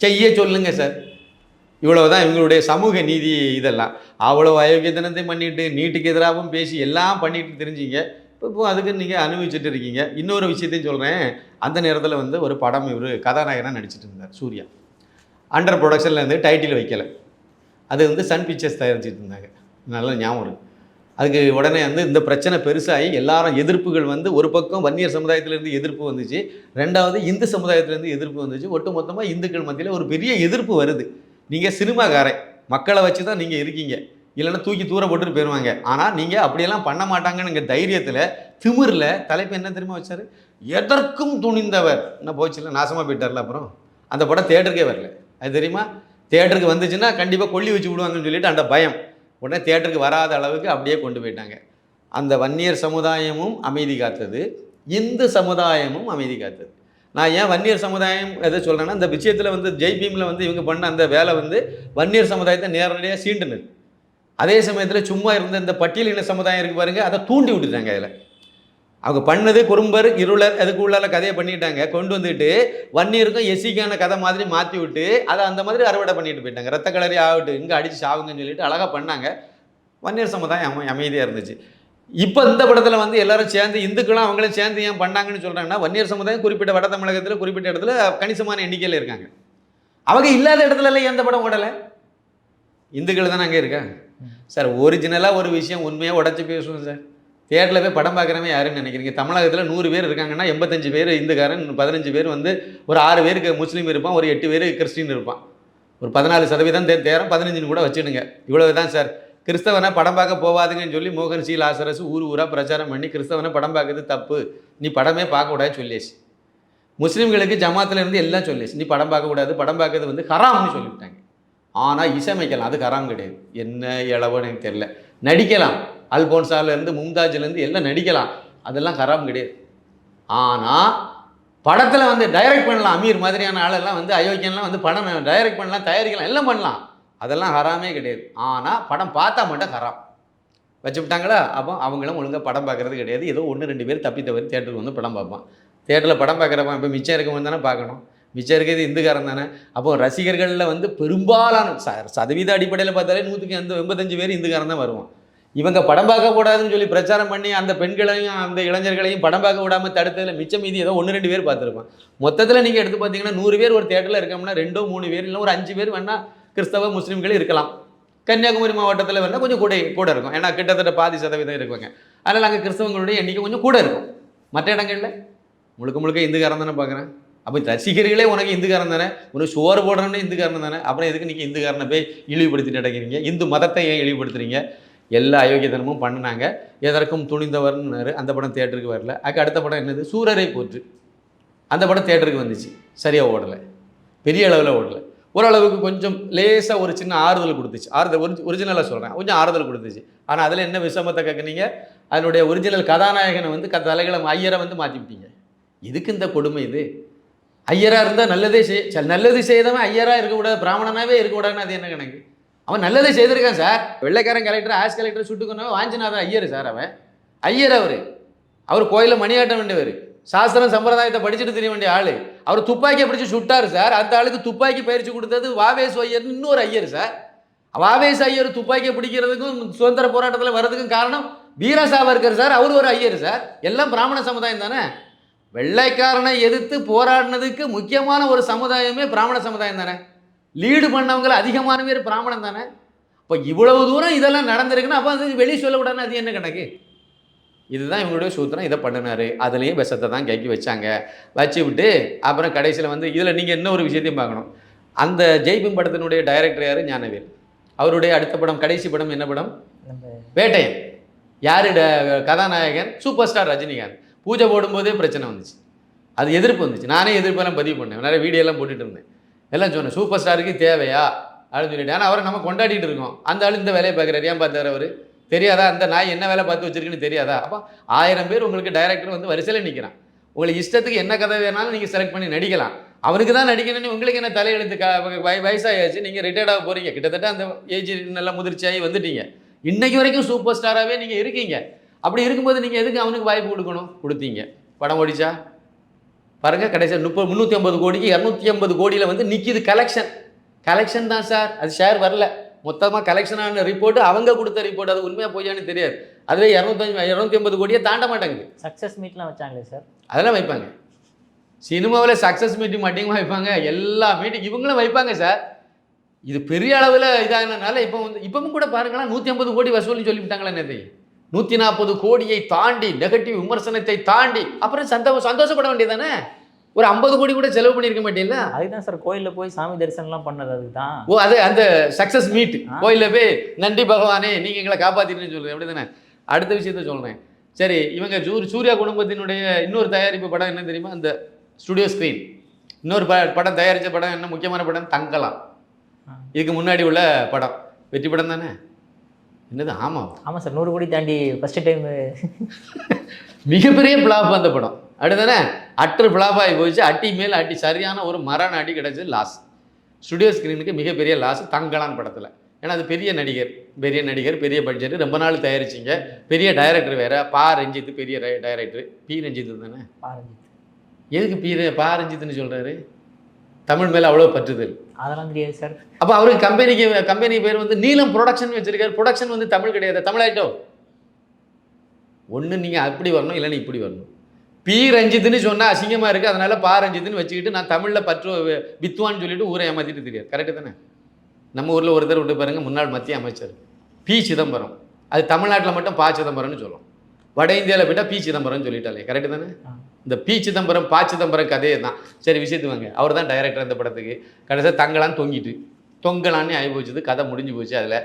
செய்ய சொல்லுங்க சார். இவ்வளவுதான் இவங்களுடைய சமூக நீதி. இதெல்லாம் அவ்வளோ அயோக்கியத்தனத்தை பண்ணிட்டு நீட்டுக்கு எதிராகவும் பேசி எல்லாம் பண்ணிட்டு தெரிஞ்சிங்க. இப்போ அதுக்கு நீங்கள் அனுபவிச்சுட்டு இருக்கீங்க. இன்னொரு விஷயத்தையும் சொல்கிறேன். அந்த நேரத்தில் வந்து ஒரு படம் இவர் கதாநாயகனாக நடிச்சிட்டு இருந்தார் சூர்யா. அண்டர் ப்ரொடக்ஷனில் இருந்து டைட்டில் வைக்கலை. அது வந்து சன் பிக்சர்ஸ் தயாரிச்சிட்டு இருந்தாங்க, நல்ல ஞாபகம் இருக்குது. அதுக்கு உடனே வந்து இந்த பிரச்சனை பெருசாகி எல்லாரும் எதிர்ப்புகள் வந்து, ஒரு பக்கம் வன்னியர் சமுதாயத்திலேருந்து எதிர்ப்பு வந்துச்சு, ரெண்டாவது இந்து சமுதாயத்திலேருந்து எதிர்ப்பு வந்துச்சு. ஒட்டு மொத்தமாக இந்துக்கள் மத்தியில் ஒரு பெரிய எதிர்ப்பு வருது. நீங்கள் சினிமாக்காரன், மக்களை வச்சு தான் நீங்கள் இருக்கீங்க, இல்லைன்னா தூக்கி தூர போட்டுட்டு போயிடுவாங்க. ஆனால் நீங்கள் அப்படியெல்லாம் பண்ண மாட்டாங்கன்னு தைரியத்தில் திமிரில் தலைப்பு என்ன தெரியுமா வச்சார்? எதற்கும் துணிந்தவர். என்ன போச்சுல, நாசமாக போயிட்டார்ல. அப்புறம் அந்த படம் தேட்டருக்கே வரல. அது தெரியுமா? தேட்டருக்கு வந்துச்சுன்னா கண்டிப்பாக கொல்லி வச்சு விடுவாங்கன்னு சொல்லிட்டு அந்த பயம், உடனே தேட்டருக்கு வராத அளவுக்கு அப்படியே கொண்டு போயிட்டாங்க. அந்த வன்னியர் சமுதாயமும் அமைதி காத்தது, இந்து சமுதாயமும் அமைதி காத்தது. நான் ஏன் வன்னியர் சமுதாயம் எதை சொல்கிறேன்னா, இந்த விஷயத்தில் வந்து ஜெய்பீமில் வந்து இவங்க பண்ண அந்த வேலை வந்து வன்னியர் சமுதாயத்தை நேரடியாக சீண்டுனது. அதே சமயத்தில் சும்மா இருந்த இந்த பட்டியலின சமுதாயம் இருக்குது பாருங்கள், அதை தூண்டி விட்டுட்டாங்க. அதில் அவங்க பண்ணது குறும்பர் இருளர், அதுக்கு உள்ளால கதையை பண்ணிட்டாங்க. கொண்டு வந்துட்டு வன்னியருக்கும் எஸ்சிக்கான கதை மாதிரி மாற்றி விட்டு அதை அந்த மாதிரி அறுவடை பண்ணிட்டு போயிட்டாங்க. ரத்த கலரி ஆகட்டும், இங்கே அடித்து சாவுங்கன்னு சொல்லிட்டு அழகாக பண்ணாங்க. வன்னியர் சமுதாயம் அமைதியாக இருந்துச்சு. இப்போ இந்த படத்தில் வந்து எல்லாரும் சேர்ந்து இந்துக்களும் அவங்களும் சேர்ந்து ஏன் பண்ணாங்கன்னு சொல்கிறாங்கன்னா, வன்னியர் சமுதாயம் குறிப்பிட்ட வட தமிழகத்தில் குறிப்பிட்ட இடத்துல கணிசமான எண்ணிக்கையில் இருக்காங்க. அவங்க இல்லாத இடத்துலலாம் எந்த படம் ஓடலை? இந்துக்கள் தானே அங்கே இருக்கா சார். ஒரிஜினலாக ஒரு விஷயம் உண்மையாக உடச்சி பேசுவோம் சார். தியேட்டரில் போய் படம் பார்க்குறவங்க யாருன்னு நினைக்கிறீங்க? தமிழகத்தில் 100 பேர் இருக்காங்கன்னா 85 பேர் இந்துக்காரன், 15 பேர் வந்து ஒரு 6 பேருக்கு முஸ்லீம் இருப்பான், ஒரு 8 பேர் கிறிஸ்டின் இருப்பான், ஒரு 14% தேரம் 15 கூட வச்சுடுங்க. இவ்வளவு தான் சார். கிறிஸ்தவனை படம் பார்க்க போவாதுங்கன்னு சொல்லி மோகன் சி லாசரஸ் ஊராக பிரச்சாரம் பண்ணி கிறிஸ்தவனை படம் பார்க்கறது தப்பு, நீ படமே பார்க்கக்கூடாது சொல்லியாச்சு. முஸ்லீம்களுக்கு ஜமாத்தில் இருந்து எல்லாம் சொல்லியாச்சு, நீ படம் பார்க்கக்கூடாது, படம் பார்க்கறது வந்து ஹராம்னு சொல்லிவிட்டாங்க. ஆனால் இசையமைக்கலாம், அது ஹராம் கிடையாது. என்ன இளவோன்னு எனக்கு தெரியல. நடிக்கலாம், அல்போன்சாலேருந்து மும்தாஜ்லேருந்து எல்லாம் நடிக்கலாம், அதெல்லாம் ஹராம் கிடையாது. ஆனால் படத்தில் வந்து டைரக்ட் பண்ணலாம், அமீர் மாதிரியான ஆளெல்லாம் வந்து அயோக்கியன்லாம் வந்து படம் டைரக்ட் பண்ணலாம், தயாரிக்கலாம், எல்லாம் பண்ணலாம், அதெல்லாம் ஹராமே கிடையாது. ஆனால் படம் பார்த்தா மட்டும் ஹராம் வச்சுவிட்டாங்களா, அப்போ அவங்களும் ஒழுங்காக படம் பார்க்குறது கிடையாது. ஏதோ 1-2 பேர் தப்பி தவறி தேட்டருக்கு வந்து படம் பார்ப்பான். தேட்டரில் படம் பார்க்குறப்ப இப்போ மிச்சம் இருக்கவங்க தானே பார்க்கணும், மிச்சம் இருக்கிறது இந்துக்காரன் தானே. அப்போ ரசிகர்களில் வந்து பெரும்பாலான சதவீத அடிப்படையில் பார்த்தாலே 185 பேர் இந்துக்காரன் தான் வருவான். இவங்க படம் பார்க்கக்கூடாதுன்னு சொல்லி பிரச்சாரம் பண்ணி அந்த பெண்களையும் அந்த இளைஞர்களையும் படம் பார்க்க விடாமல் தடுத்ததில் மிச்சம் மீதி ஏதோ 1-2 பேர் பார்த்துருப்பான். மொத்தத்தில் நீங்கள் எடுத்து பார்த்தீங்கன்னா 100 பேர் ஒரு தேட்டரில் இருக்கோம்னா 2-3 பேர் இல்லை ஒரு 5 பேர் வேணால் கிறிஸ்தவ முஸ்லீம்கள் இருக்கலாம். கன்னியாகுமரி மாவட்டத்தில் வேணால் கொஞ்சம் கூட இருக்கும், ஏன்னா கிட்டத்தட்ட பாதி சதவீதம் இருக்குவாங்க. அதனால் அங்கே கிறிஸ்தவங்களுடைய எண்ணிக்கை கொஞ்சம் கூட இருக்கும். மற்ற இடங்களில் முழுக்க இந்துக்காரன் தானே பார்க்குறேன். அப்போ ரசிகர்களே உனக்கு இந்துக்காரன் தானே, உனக்கு சோறு போடுறோன்னே இந்துக்காரன் தானே, அப்புறம் எதுக்கு நீங்கள் இந்துக்காரனை போய் இழிவுபடுத்திட்டு நடக்கிறீங்க, இந்து மதத்தை ஏன் இழிவுபடுத்துறீங்க? எல்லா அயோக்கியத்தனமும் பண்ணினாங்க. எதற்கும் துணிந்தவர்னாரு, அந்த படம் தேட்டருக்கு வரல. அடுத்த படம் என்னது, சூரரை போற்று, அந்த படம் தேட்டருக்கு வந்துச்சு, சரியாக ஓடலை, பெரிய அளவில் ஓடலை. ஓரளவுக்கு கொஞ்சம் லேசாக ஒரு சின்ன ஆறுதல் கொடுத்துச்சு. ஒரிஜினலாக சொல்கிறேன், கொஞ்சம் ஆறுதல் கொடுத்துச்சு. ஆனால் அதில் என்ன விஷமத்தை கேட்குறீங்க, அதனுடைய ஒரிஜினல் கதாநாயகனை வந்து தலைகளை ஐயரை வந்து மாற்றிவிட்டீங்க. இதுக்கு இந்த கொடுமை இது. ஐயராக இருந்தால் நல்லது செய்தவன் ஐயராக இருக்கக்கூடாது, பிராமணனாகவே இருக்கக்கூடாதுன்னு அது என்ன கணக்கு? அவன் நல்லதை செய்திருக்கான் சார். வெள்ளைக்காரன் கலெக்டர் ஆஸ் கலெக்டர் சுட்டுக்கணும் வாஞ்சிநாதன் ஐயர் சார். அவன் ஐயர், அவர் கோயிலில் மணியாட்ட வேண்டியவர், சாஸ்திரம் சம்பிரதாயத்தை படிச்சுட்டு தெரிய வேண்டிய ஆள். அவர் துப்பாக்கியை பிடிச்சி சுட்டார் சார். அந்த ஆளுக்கு துப்பாக்கி பயிற்சி கொடுத்தது வாவேசு ஐயர்னு இன்னொரு ஐயர் சார். வாவேசு ஐயர் துப்பாக்கியை பிடிக்கிறதுக்கும் சுதந்திர போராட்டத்தில் வர்றதுக்கும் காரணம் வீர சாவர்கர் சார், அவர் ஒரு ஐயர் சார். எல்லாம் பிராமண சமுதாயம் தானே. வெள்ளைக்காரனை எதிர்த்து போராடினதுக்கு முக்கியமான ஒரு சமுதாயமே பிராமண சமுதாயம் தானே. லீடு பண்ணவங்களை அதிகமான பேர் பிராமணன் தானே. இப்போ இவ்வளவு தூரம் இதெல்லாம் நடந்திருக்குன்னா அப்போ அது வெளியே சொல்லக்கூடாதுன்னு அது என்ன கணக்கு? இதுதான் இவங்களுடைய சூத்திரம். இதை பண்ணினார். அதுலேயும் விஷத்தை தான் கைக்கு வச்சாங்க. வச்சு விட்டு அப்புறம் கடைசியில் வந்து இதில் நீங்கள் இன்னொரு விஷயத்தையும் பார்க்கணும். அந்த ஜெய்பீம் படத்தினுடைய டைரக்டர் யார்? ஞானவேல். அவருடைய அடுத்த படம், கடைசி படம் என்ன படம்? வேட்டையன். யார் கதாநாயகன்? Super star Rajinikanth. பூஜை போடும்போதே பிரச்சனை வந்துச்சு, அது எதிர்ப்பு வந்துச்சு. நானே எதிர்ப்பெல்லாம் பதிவு பண்ணேன், நிறைய வீடியோலாம் போட்டுட்டு இருந்தேன். எல்லாம் சொன்னேன், சூப்பர் ஸ்டாருக்கு தேவையா அப்படின்னு சொல்லிட்டு. ஆனால் அவரை நம்ம கொண்டாடிட்டு இருக்கோம். அந்த ஆள் இந்த வேலையை பார்க்குறாரு, ஏன் பார்த்தாரு அவர்? தெரியாதா? அந்த நாய் என்ன வேலை பார்த்து வச்சிருக்குன்னு தெரியாதா? அப்போ 1000 பேர் உங்களுக்கு டைரக்டர் வந்து வரிசையில் நிற்கிறான். உங்களுக்கு இஷ்டத்துக்கு என்ன கதை வேணாலும் நீங்கள் செலக்ட் பண்ணி நடிக்கலாம். அவனுக்கு தான் நடிக்கணும்னு உங்களுக்கு என்ன தலையெழுத்து? வயசாகியாச்சு, நீங்கள் ரிட்டையர்டாக போகிறீங்க, கிட்டத்தட்ட அந்த ஏஜ் நல்லா முதிர்ச்சியாகி வந்துட்டீங்க. இன்றைக்கு வரைக்கும் சூப்பர் ஸ்டாராகவே நீங்கள் இருக்கீங்க. அப்படி இருக்கும்போது நீங்கள் எதுக்கு அவனுக்கு வாய்ப்பு கொடுக்கணும்? கொடுத்தீங்க. படம் ஓடிச்சா பாருங்கள். கடைசியாக 350 கோடிக்கு 250 கோடியில் வந்து நிற்கிது. கலெக்ஷன் தான் சார், அது ஷேர் வரல. மொத்தமாக கலெக்ஷனான ரிப்போர்ட்டு அவங்க கொடுத்த ரிப்போர்ட், அது உண்மையாக போயான்னு தெரியாது. அதுவே 250 கோடியை தாண்ட மாட்டாங்குது. சக்ஸஸ் மீட்லாம் வச்சாங்களே சார், அதெல்லாம் வைப்பாங்க. சினிமாவில் சக்ஸஸ் மீட்டிங் அதிகமாக வைப்பாங்க, எல்லா மீட்டிங் இவங்களும் வைப்பாங்க சார். இது பெரிய அளவில் இதாகனால இப்போ வந்து இப்பவும் கூட பாருங்களேன், 150 கோடி வசூல்னு சொல்லிவிட்டாங்களே. என்னது 140 கோடியை தாண்டி நெகட்டிவ் விமர்சனத்தை தாண்டி அப்புறம் சந்தோஷப்பட வேண்டியதானே. ஒரு 50 கோடி கூட செலவு பண்ணியிருக்க மாட்டீங்களா? அதுதான் சார் கோயிலில் போய் சாமி தரிசனம்லாம் பண்ணது. அதுதான் அது அந்த சக்ஸஸ் மீட். கோயிலில் போய் நன்றி பகவானே நீங்கள் எங்களை காப்பாற்றிட்டுன்னு சொல்லுது, அப்படி தானே. அடுத்த விஷயத்த சொல்கிறேன். சரி, இவங்க சூர்யா குடும்பத்தினுடைய இன்னொரு தயாரிப்பு படம் என்ன தெரியுமா? அந்த ஸ்டுடியோ ஸ்க்ரீன் இன்னொரு படம் தயாரித்த படம் என்ன, முக்கியமான படம் தங்கலாம். இதுக்கு முன்னாடி உள்ள படம் வெற்றி படம் தானே. என்னது? ஆமாம் சார், 100 கோடி தாண்டி ஃபஸ்ட்டு டைம் மிகப்பெரிய ஃப்ளாப் அந்த படம். அப்படிதானே, அற்று ஃப்ளாப் ஆகி போயிடுச்சு. அட்டி மேல் அட்டி, சரியான ஒரு மரண அடி கிடச்சி. லாஸ். ஸ்டுடியோ ஸ்க்ரீனுக்கு மிகப்பெரிய லாஸ் தங்கலான் படத்தில். ஏன்னா அது பெரிய நடிகர், பெரிய பட்ஜெட், ரொம்ப நாள் தயாரிச்சிங்க, பெரிய டைரக்டர் வேறு. பா ரஞ்சித் பெரிய டைரக்டர். பி ரஞ்சித் தானே. எதுக்கு பா ரஞ்சித்னு சொல்கிறாரு? தமிழ் மேலே அவ்வளோ பற்றுதல். அதெல்லாம் தெரியாது சார். அப்போ அவருக்கு கம்பெனி பேர் வந்து நீலம் ப்ரொடக்ஷன் வச்சிருக்காரு. ப்ரொடக்ஷன் வந்து தமிழ் கிடையாது, தமிழாயிட்டோ. ஒன்று நீங்கள் அப்படி வரணும், இல்லைன்னா இப்படி வரணும். பி ரஞ்சித்னு சொன்னால் அசிங்கமாக இருக்குது, அதனால் பா ரஞ்சித்னு வச்சுக்கிட்டு நான் தமிழில் வித்வான்னு சொல்லிட்டு ஊரை ஏமாற்றிட்டு தெரியாது. கரெக்டு தானே? நம்ம ஊரில் ஒருத்தர் விட்டு பாருங்கள், முன்னாள் மத்திய அமைச்சர் பி சிதம்பரம். அது தமிழ்நாட்டில் மட்டும் பா சிதம்பரம்னு சொல்லும், வட இந்தியாவில் போய்ட்டால் பி சிதம்பரம்னு சொல்லிட்டாலே. கரெக்டு தானே? இந்த பி சிதம்பரம் பா சிதம்பரம் கதையே தான். சரி, விஷயத்து வாங்க. அவர் தான் டைரக்டர் அந்த படத்துக்கு. கடைசியாக தங்கலான்னு தொங்கலான்னு ஆகி போச்சுது, கதை முடிஞ்சு போச்சு. அதில்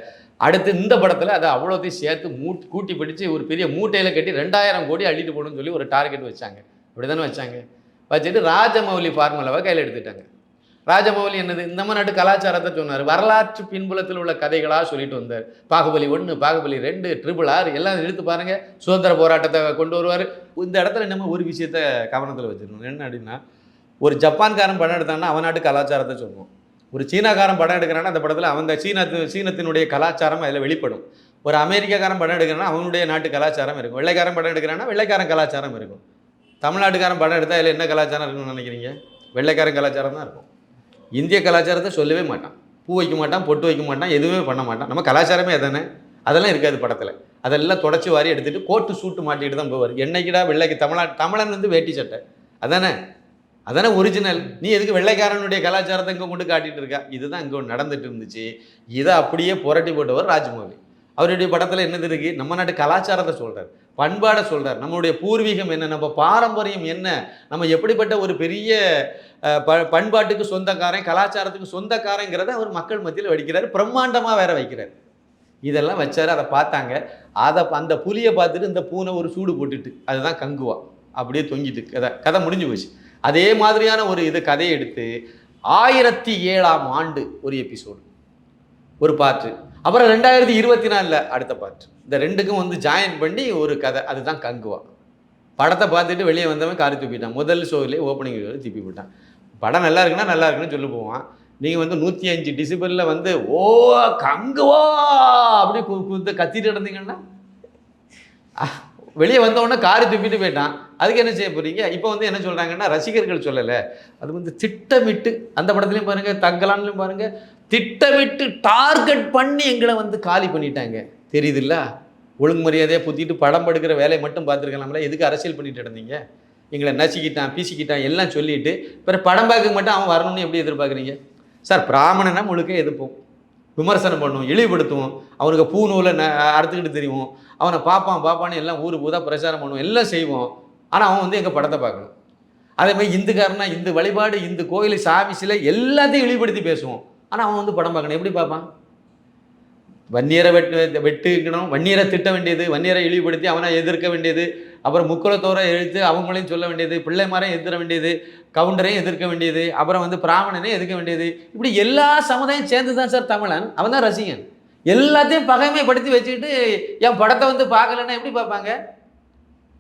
அடுத்து இந்த படத்தில் அதை அவ்வளோத்தையும் சேர்த்து கூட்டி பிடிச்சி ஒரு பெரிய மூட்டையில் கட்டி 2000 கோடி அள்ளிட்டு போகணும்னு சொல்லி ஒரு டார்கெட் வச்சாங்க. அப்படி தானே வச்சாங்க. வச்சுட்டு ராஜமௌலி ஃபார்முலாவை கையில் எடுத்துட்டாங்க. ராஜமௌலி என்னது நம்ம நாட்டு கலாச்சாரத்தை சொன்னார். வரலாற்று பின்புலத்தில் உள்ள கதைகளாக சொல்லிட்டு வந்தார். பாகுபலி 1, பாகுபலி 2, RRR எல்லாம் எடுத்து பாருங்கள். சுதந்திர போராட்டத்தை கொண்டு வருவார். இந்த இடத்துல நம்ம ஒரு விஷயத்த கவனத்தில் வச்சுருக்கணும். என்ன அப்படின்னா, ஒரு ஜப்பான்காரன் படம் எடுத்தான்னா அவன் நாட்டு கலாச்சாரத்தை சொல்லுவோம். ஒரு சீனாக்காரன் படம் எடுக்கிறான்னா அந்த படத்தில் அவன் சீனத்தினுடைய கலாச்சாரம் அதில் வெளிப்படும். ஒரு அமெரிக்காக்காரன் படம் எடுக்கிறான்னா அவனுடைய நாட்டு கலாச்சாரம் இருக்கும். வெள்ளைக்காரன் படம் எடுக்கிறான்னா வெள்ளைக்காரன் கலாச்சாரம் இருக்கும். தமிழ்நாட்டுக்காரன் படம் எடுத்தால் அதில் என்ன கலாச்சாரம் இருக்குன்னு நினைக்கிறீங்க? வெள்ளைக்காரன் கலாச்சாரம் தான் இருக்கும். இந்திய கலாச்சாரத்தை சொல்லவே மாட்டான். பூ வைக்க மாட்டான், பொட்டு வைக்க மாட்டான், எதுவுமே பண்ண மாட்டான். நம்ம கலாச்சாரமே அதானே. அதெல்லாம் இருக்காது படத்தில். அதெல்லாம் தொடச்சி வாரி எடுத்துகிட்டு கோட்டு சூட்டு மாட்டிகிட்டு தான் போவார். என்னைக்கிடா வெள்ளைக்கு தமிழன் வந்து வேட்டி சட்டை அதானே ஒரிஜினல். நீ எதுக்கு வெள்ளைக்காரனுடைய கலாச்சாரத்தை இங்கே கொண்டு காட்டிகிட்டு இருக்கா? இதுதான் இங்கே நடந்துட்டு இருந்துச்சு. இதை அப்படியே புரட்டி போட்டவர் ராஜமௌலி. அவருடைய படத்தில் என்னது இருக்குது? நம்ம நாட்டு கலாச்சாரத்தை சொல்கிறார், பண்பாடை சொல்கிறார், நம்மளுடைய பூர்வீகம் என்ன, நம்ம பாரம்பரியம் என்ன, நம்ம எப்படிப்பட்ட ஒரு பெரிய பண்பாட்டுக்கு சொந்தக்காரன், கலாச்சாரத்துக்கு சொந்தக்காரங்கிறத அவர் மக்கள் மத்தியில் வைக்கிறார். பிரம்மாண்டமாக வேற வைக்கிறார். இதெல்லாம் வச்சார். அதை பார்த்தாங்க. அந்த புலியை பார்த்துட்டு இந்த பூனை ஒரு சூடு போட்டுட்டு அதுதான் கங்குவா அப்படியே தொங்கிட்டு கதை முடிஞ்சு போச்சு. அதே மாதிரியான ஒரு கதையை எடுத்து 2007ஆம் ஆண்டு ஒரு எபிசோடு, ஒரு பாட்டு, அப்புறம் 2024 அடுத்த பாட்டு, இந்த ரெண்டுக்கும் வந்து ஜாயின் பண்ணி ஒரு கதை, அதுதான் கங்குவா. படத்தை பார்த்துட்டு வெளியே வந்தவன் காரி துப்பிட்டான். முதல் ஷோவிலே ஓப்பனிங் துப்பி விட்டான். படம் நல்லா இருக்குன்னா நல்லா இருக்குன்னு சொல்லி போவான். நீங்கள் வந்து 105 டிசிபிளில் வந்து ஓ கங்குவா அப்படி கத்திட்டு இருந்தீங்கன்னா வெளியே வந்தவொடனே காரி துப்பிட்டு போயிட்டான். அதுக்கு என்ன செய்ய போகிறீங்க? இப்போ வந்து என்ன சொல்கிறாங்கன்னா, ரசிகர்கள் சொல்லலை, அது வந்து திட்டமிட்டு, அந்த படத்துலையும் பாருங்கள், தங்கலான்லையும் பாருங்கள், திட்டமிட்டு டார்கெட் பண்ணி எங்களை வந்து காலி பண்ணிட்டாங்க. தெரியுதுல்ல? ஒழுங்கு மரியாதையாக புத்திட்டு படம் படுக்கிற வேலையை மட்டும் பார்த்துருக்கலாம்ல. எதுக்கு அரசியல் பண்ணிட்டு இருந்தீங்க? எங்களை நசிக்கிட்டான், பீசிக்கிட்டான் எல்லாம் சொல்லிவிட்டு பிறகு படம் பார்க்க மட்டும் அவன் வரணும்னு எப்படி எதிர்பார்க்குறீங்க? சார், பிராமணனா முழுக்க எதிர்ப்போம், விமர்சனம் பண்ணுவோம், இழிவுபடுத்துவோம், அவனுக்கு பூ நூலை அறுத்துக்கிட்டு தெரியும், அவனை பாப்பான்னு எல்லாம் ஊர் பூதா பிரச்சாரம் பண்ணுவோம், எல்லாம் செய்வோம். ஆனால் அவன் வந்து எங்கள் படத்தை பார்க்கணும். அதே மாதிரி இந்துக்காரனா இந்து வழிபாடு, இந்து கோயில், சாமி சிலை எல்லாத்தையும் இழிவுபடுத்தி பேசுவோம். ஆனால் அவன் வந்து படம் பார்க்கணும். எப்படி பார்ப்பான்? வன்னியரை வெட்டுக்கணும், வன்னியரை திட்ட வேண்டியது, வன்னியரை இழிவுபடுத்தி அவனை எதிர்க்க வேண்டியது, அப்புறம் முக்குலத்தோரை எழுத்து அவங்களையும் சொல்ல வேண்டியது, பிள்ளைமாரையும் எதிர்க்க வேண்டியது, கவுண்டரையும் எதிர்க்க வேண்டியது, அப்புறம் வந்து பிராமணனையும் எதிர்க்க வேண்டியது. இப்படி எல்லா சமுதாயம் சேர்ந்து தான் சார் தமிழன். அவன் தான் ரசிகன். எல்லாத்தையும் பகைமைப்படுத்தி வச்சுக்கிட்டு என் படத்தை வந்து பார்க்கலன்னா எப்படி பார்ப்பாங்க?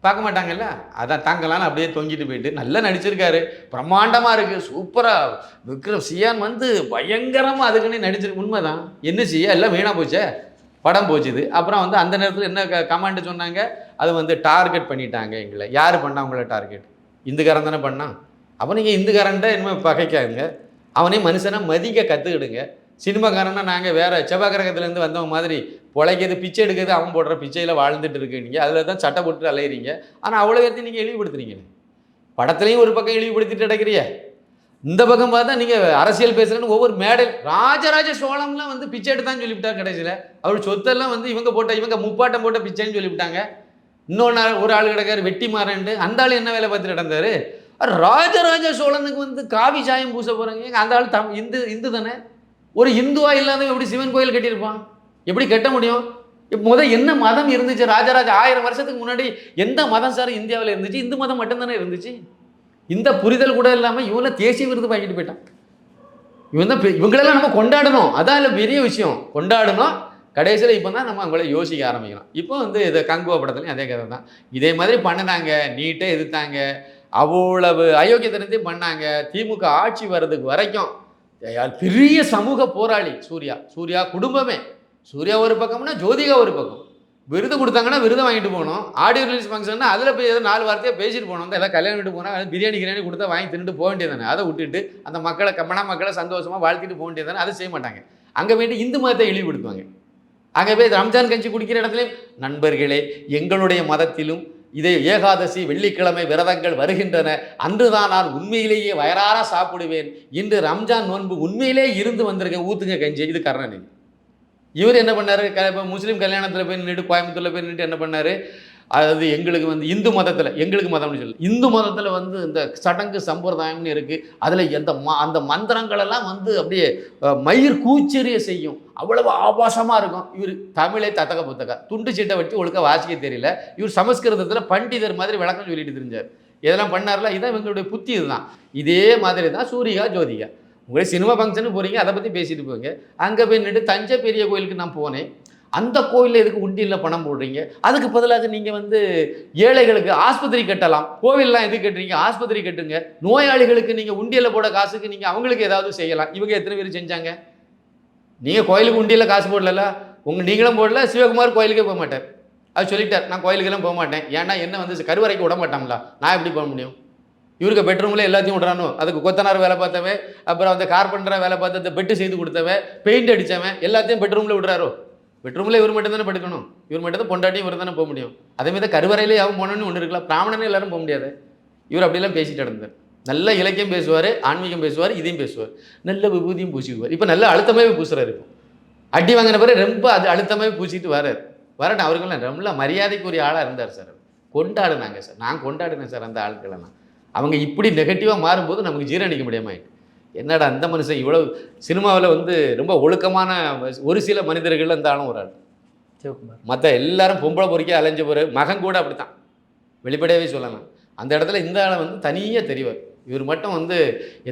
பார்க்க மாட்டாங்கல்ல. அதான் தாங்கலான்னு அப்படியே தொங்கிட்டு போயிட்டு நல்லா நடிச்சிருக்காரு, பிரம்மாண்டமாக இருக்குது, சூப்பராக. விக்ரம் சியான் வந்து பயங்கரமாக அதுக்குன்னு நடிச்சிருக்கு. உண்மைதான். என்ன செய்ய, எல்லாம் வீணாக போச்சே, படம் போச்சுது. அப்புறம் வந்து அந்த நேரத்தில் என்ன கமாண்ட் சொன்னாங்க, அது வந்து டார்கெட் பண்ணிட்டாங்க எங்களை. யார் பண்ணா உங்களை டார்கெட்? இந்துக்காரன் தானே பண்ணான். அப்போ நீங்கள் இந்துக்காரன்ட்ட இனிமேல் பகைக்காதுங்க, அவனே மனுஷனை மதிக்க கற்றுக்கிடுங்க. சினிமாக்காரன்னா நாங்கள் வேறு செவ்வாய்க்கிரகத்துலேருந்து வந்தவங்க மாதிரி பொழைக்கிறது, பிச்சை எடுக்கிறது, அவன் போடுற பிச்சையில் வாழ்ந்துட்டு இருக்கீங்க. அதில் தான் சட்டை போட்டு அலையிறீங்க. ஆனால் அவ்வளோ பேர்த்தையும் நீங்கள் இழிவுபடுத்துறீங்க. படத்துலையும் ஒரு பக்கம் இழிவுபடுத்திட்டு கிடக்கிறிய, இந்த பக்கம் பார்த்தா நீங்கள் அரசியல் பேசுகிறேன்னு ஒவ்வொரு மேடல். ராஜராஜ சோழம்லாம் வந்து பிச்சை எடுத்தான்னு சொல்லிவிட்டார் கடைசியில். அவர் சொத்தெல்லாம் வந்து இவங்க முப்பாட்டம் போட்ட பிச்சைன்னு சொல்லிவிட்டாங்க. இன்னொன்று ஒரு ஆள் கிடக்காரு வெட்டி மாறன்ட்டு, அந்த ஆள் என்ன வேலை பார்த்துட்டு நடந்தார்? ராஜராஜ சோழனுக்கு வந்து காவி சாயம் பூச போகிறாங்க. அந்த ஆள் இந்து தானே. ஒரு இந்துவா இல்லாத எப்படி சிவன் கோயில் கட்டியிருப்பான்? எப்படி கட்ட முடியும்? முதல் என்ன மதம் இருந்துச்சு? ராஜராஜ 1000 வருஷத்துக்கு முன்னாடி எந்த மதம் சார் இந்தியாவில் இருந்துச்சு? இந்து மதம் மட்டும்தானே இருந்துச்சு. இந்த புரிதல் கூட இல்லாமல் இவங்கள தேசிய விருது வாங்கிட்டு போயிட்டான். இவங்களெல்லாம் நம்ம கொண்டாடணும். அதான் இல்லை பெரிய விஷயம், கொண்டாடணும். கடைசியில் இப்போ தான் நம்ம அவங்கள யோசிக்க ஆரம்பிக்கணும். இப்போ வந்து இதை கங்குவா படத்துலையும் அதே கதை தான். இதே மாதிரி பண்ணினாங்க, நீட்டை எதிர்த்தாங்க, அவ்வளவு அயோக்கியத்தனத்தையும் பண்ணாங்க. திமுக ஆட்சி வர்றதுக்கு வரைக்கும் பெரிய சமூக போராளி சூர்யா குடும்பமே. சூர்யா ஒரு பக்கம்னா ஜோதிகா ஒரு பக்கம். விருது கொடுத்தாங்கன்னா விருதை வாங்கிட்டு போகணும். ஆடியோ ரிலீஸ் ஃபங்க்ஷன்னா அதில் போய் ஏதோ 4 வார்த்தையாக பேசிட்டு போகணும். ஏதாவது கல்யாணம் வீட்டு போனால் பிரியாணி கொடுத்தா வாங்கி தின்னுட்டு போக வேண்டியதானே. அதை விட்டுட்டு அந்த மக்களை சந்தோஷமாக வாழ்த்திட்டு போக வேண்டியதானே. அதை செய்ய மாட்டாங்க. அங்கே போய்ட்டு இந்து மதத்தை இழிவுபடுத்துவாங்க. அங்கே போய் ரம்ஜான் கஞ்சி குடிக்கிற இடத்துலையும், நண்பர்களே எங்களுடைய மதத்திலும் இதே ஏகாதசி வெள்ளிக்கிழமை விரதங்கள் வருகின்றன, அன்றுதான் நான் உண்மையிலேயே வயறார சாப்பிடுவேன். இன்று ரம்ஜான் நோன்பு உண்மையிலே இருந்து வந்திருக்கேன், ஊத்துங்க கஞ்சி. இது கருணாநிதி. இவர் என்ன பண்ணார்? இப்போ முஸ்லீம் கல்யாணத்தில் போய் நின்றுட்டு, கோயம்புத்தூரில் போய் நின்றுட்டு என்ன பண்ணார்? அதாவது எங்களுக்கு வந்து இந்து மதத்தில், எங்களுக்கு மதம்னு சொல்லி இந்து மதத்தில் வந்து இந்த சடங்கு சம்பிரதாயம்னு இருக்குது. அதில் அந்த மந்திரங்களெல்லாம் வந்து அப்படியே மயிர் கூச்செறிய செய்யும், அவ்வளவு ஆபாசமாக இருக்கும். இவர் தமிழை தத்தக புத்தக துண்டு சீட்டை வச்சு ஒழுக்க வாசிக்க தெரியல. இவர் சமஸ்கிருதத்தில் பண்டிதர் மாதிரி விளக்கம் சொல்லிட்டு தெரிஞ்சார். இதெல்லாம் பண்ணார்ல. இதான் இவங்களுடைய புத்தி. இதுதான். இதே மாதிரி தான் சூர்யா ஜோதிகா. உங்களே சினிமா ஃபங்க்ஷனுக்கு போகிறீங்க, அதை பற்றி பேசிட்டு போங்க. அங்கே போய் நின்று தஞ்சை பெரிய கோயிலுக்கு நான் போனேன், அந்த கோயிலில் எதுக்கு உண்டியில் பணம் போடுறீங்க? அதுக்கு பதிலாக நீங்கள் வந்து ஏழைகளுக்கு ஆஸ்பத்திரி கட்டலாம். கோவில்லாம் எதுக்கு கட்டுறீங்க? ஆஸ்பத்திரி கட்டுங்க. நோயாளிகளுக்கு நீங்கள் உண்டியில் போட காசுக்கு நீங்கள் அவங்களுக்கு ஏதாவது செய்யலாம். இவங்க எத்தனை பேர் செஞ்சாங்க? நீங்கள் கோயிலுக்கு உண்டியில் காசு போடல, நீங்களும் போடல. சிவகுமார் கோயிலுக்கே போக மாட்டார். அது சொல்லிட்டார், நான் கோயிலுக்கெல்லாம் போக மாட்டேன். ஏன்னா என்ன வந்து கருவறைக்கு விட மாட்டாங்களா? நான் எப்படி போக முடியும்? இவருக்கு பெட்ரூமில் எல்லாத்தையும் விட்றானோ, அதுக்கு கொத்தனார் வேலை பார்த்தவன், அப்புறம் அந்த கார்பெண்டராக வேலை பார்த்து அந்த பெட்டு செய்து கொடுத்தவன், பெயிண்ட் அடித்தவன் எல்லாத்தையும் பெட்ரூமில் விடுறாரோ? பெட்ரூமில் இவர் மட்டும் தானே படுக்கணும். இவர் மட்டும் தான் பொண்டாட்டியும் இவர் தானே போக முடியும். அதேமாதிரி தான் கருவறையிலே யாவும் போகணுன்னு ஒன்று இருக்கலாம். பிராமணனே எல்லாரும் போக முடியாது. இவர் அப்படிலாம் பேசிட்டு நடந்தார். நல்ல இலக்கியம் பேசுவார், ஆன்மீகம் பேசுவார், இதையும் பேசுவார், நல்ல விபூதியும் பூசிக்குவார். இப்போ நல்ல அழுத்தமாகவே பூசுறாரு. இப்போ அடி வாங்கின பிறகு ரொம்ப அது அழுத்தமாகவே பூசிட்டு வரார். வரட்டும், அவருக்கெல்லாம் ரொம்ப மரியாதைக்குரிய ஆளாக இருந்தார் சார். கொண்டாடுனாங்க சார், நான் கொண்டாடினேன் சார் அந்த ஆட்களெல்லாம். அவங்க இப்படி நெகட்டிவாக மாறும்போது நமக்கு ஜீரணிக்க முடியாமல் என்னடா அந்த மனுஷன் இவ்வளோ சினிமாவில் வந்து ரொம்ப ஒழுக்கமான ஒரு சில மனிதர்கள் அந்த ஆளும் ஒரு ஆள். மற்ற எல்லாரும் பொம்பளை பொறிக்க அலைஞ்ச போகிற மகன் கூட அப்படி தான் வெளிப்படையாகவே சொல்லலாம். அந்த இடத்துல இந்த ஆளை வந்து தனியாக தெரிவார். இவர் மட்டும் வந்து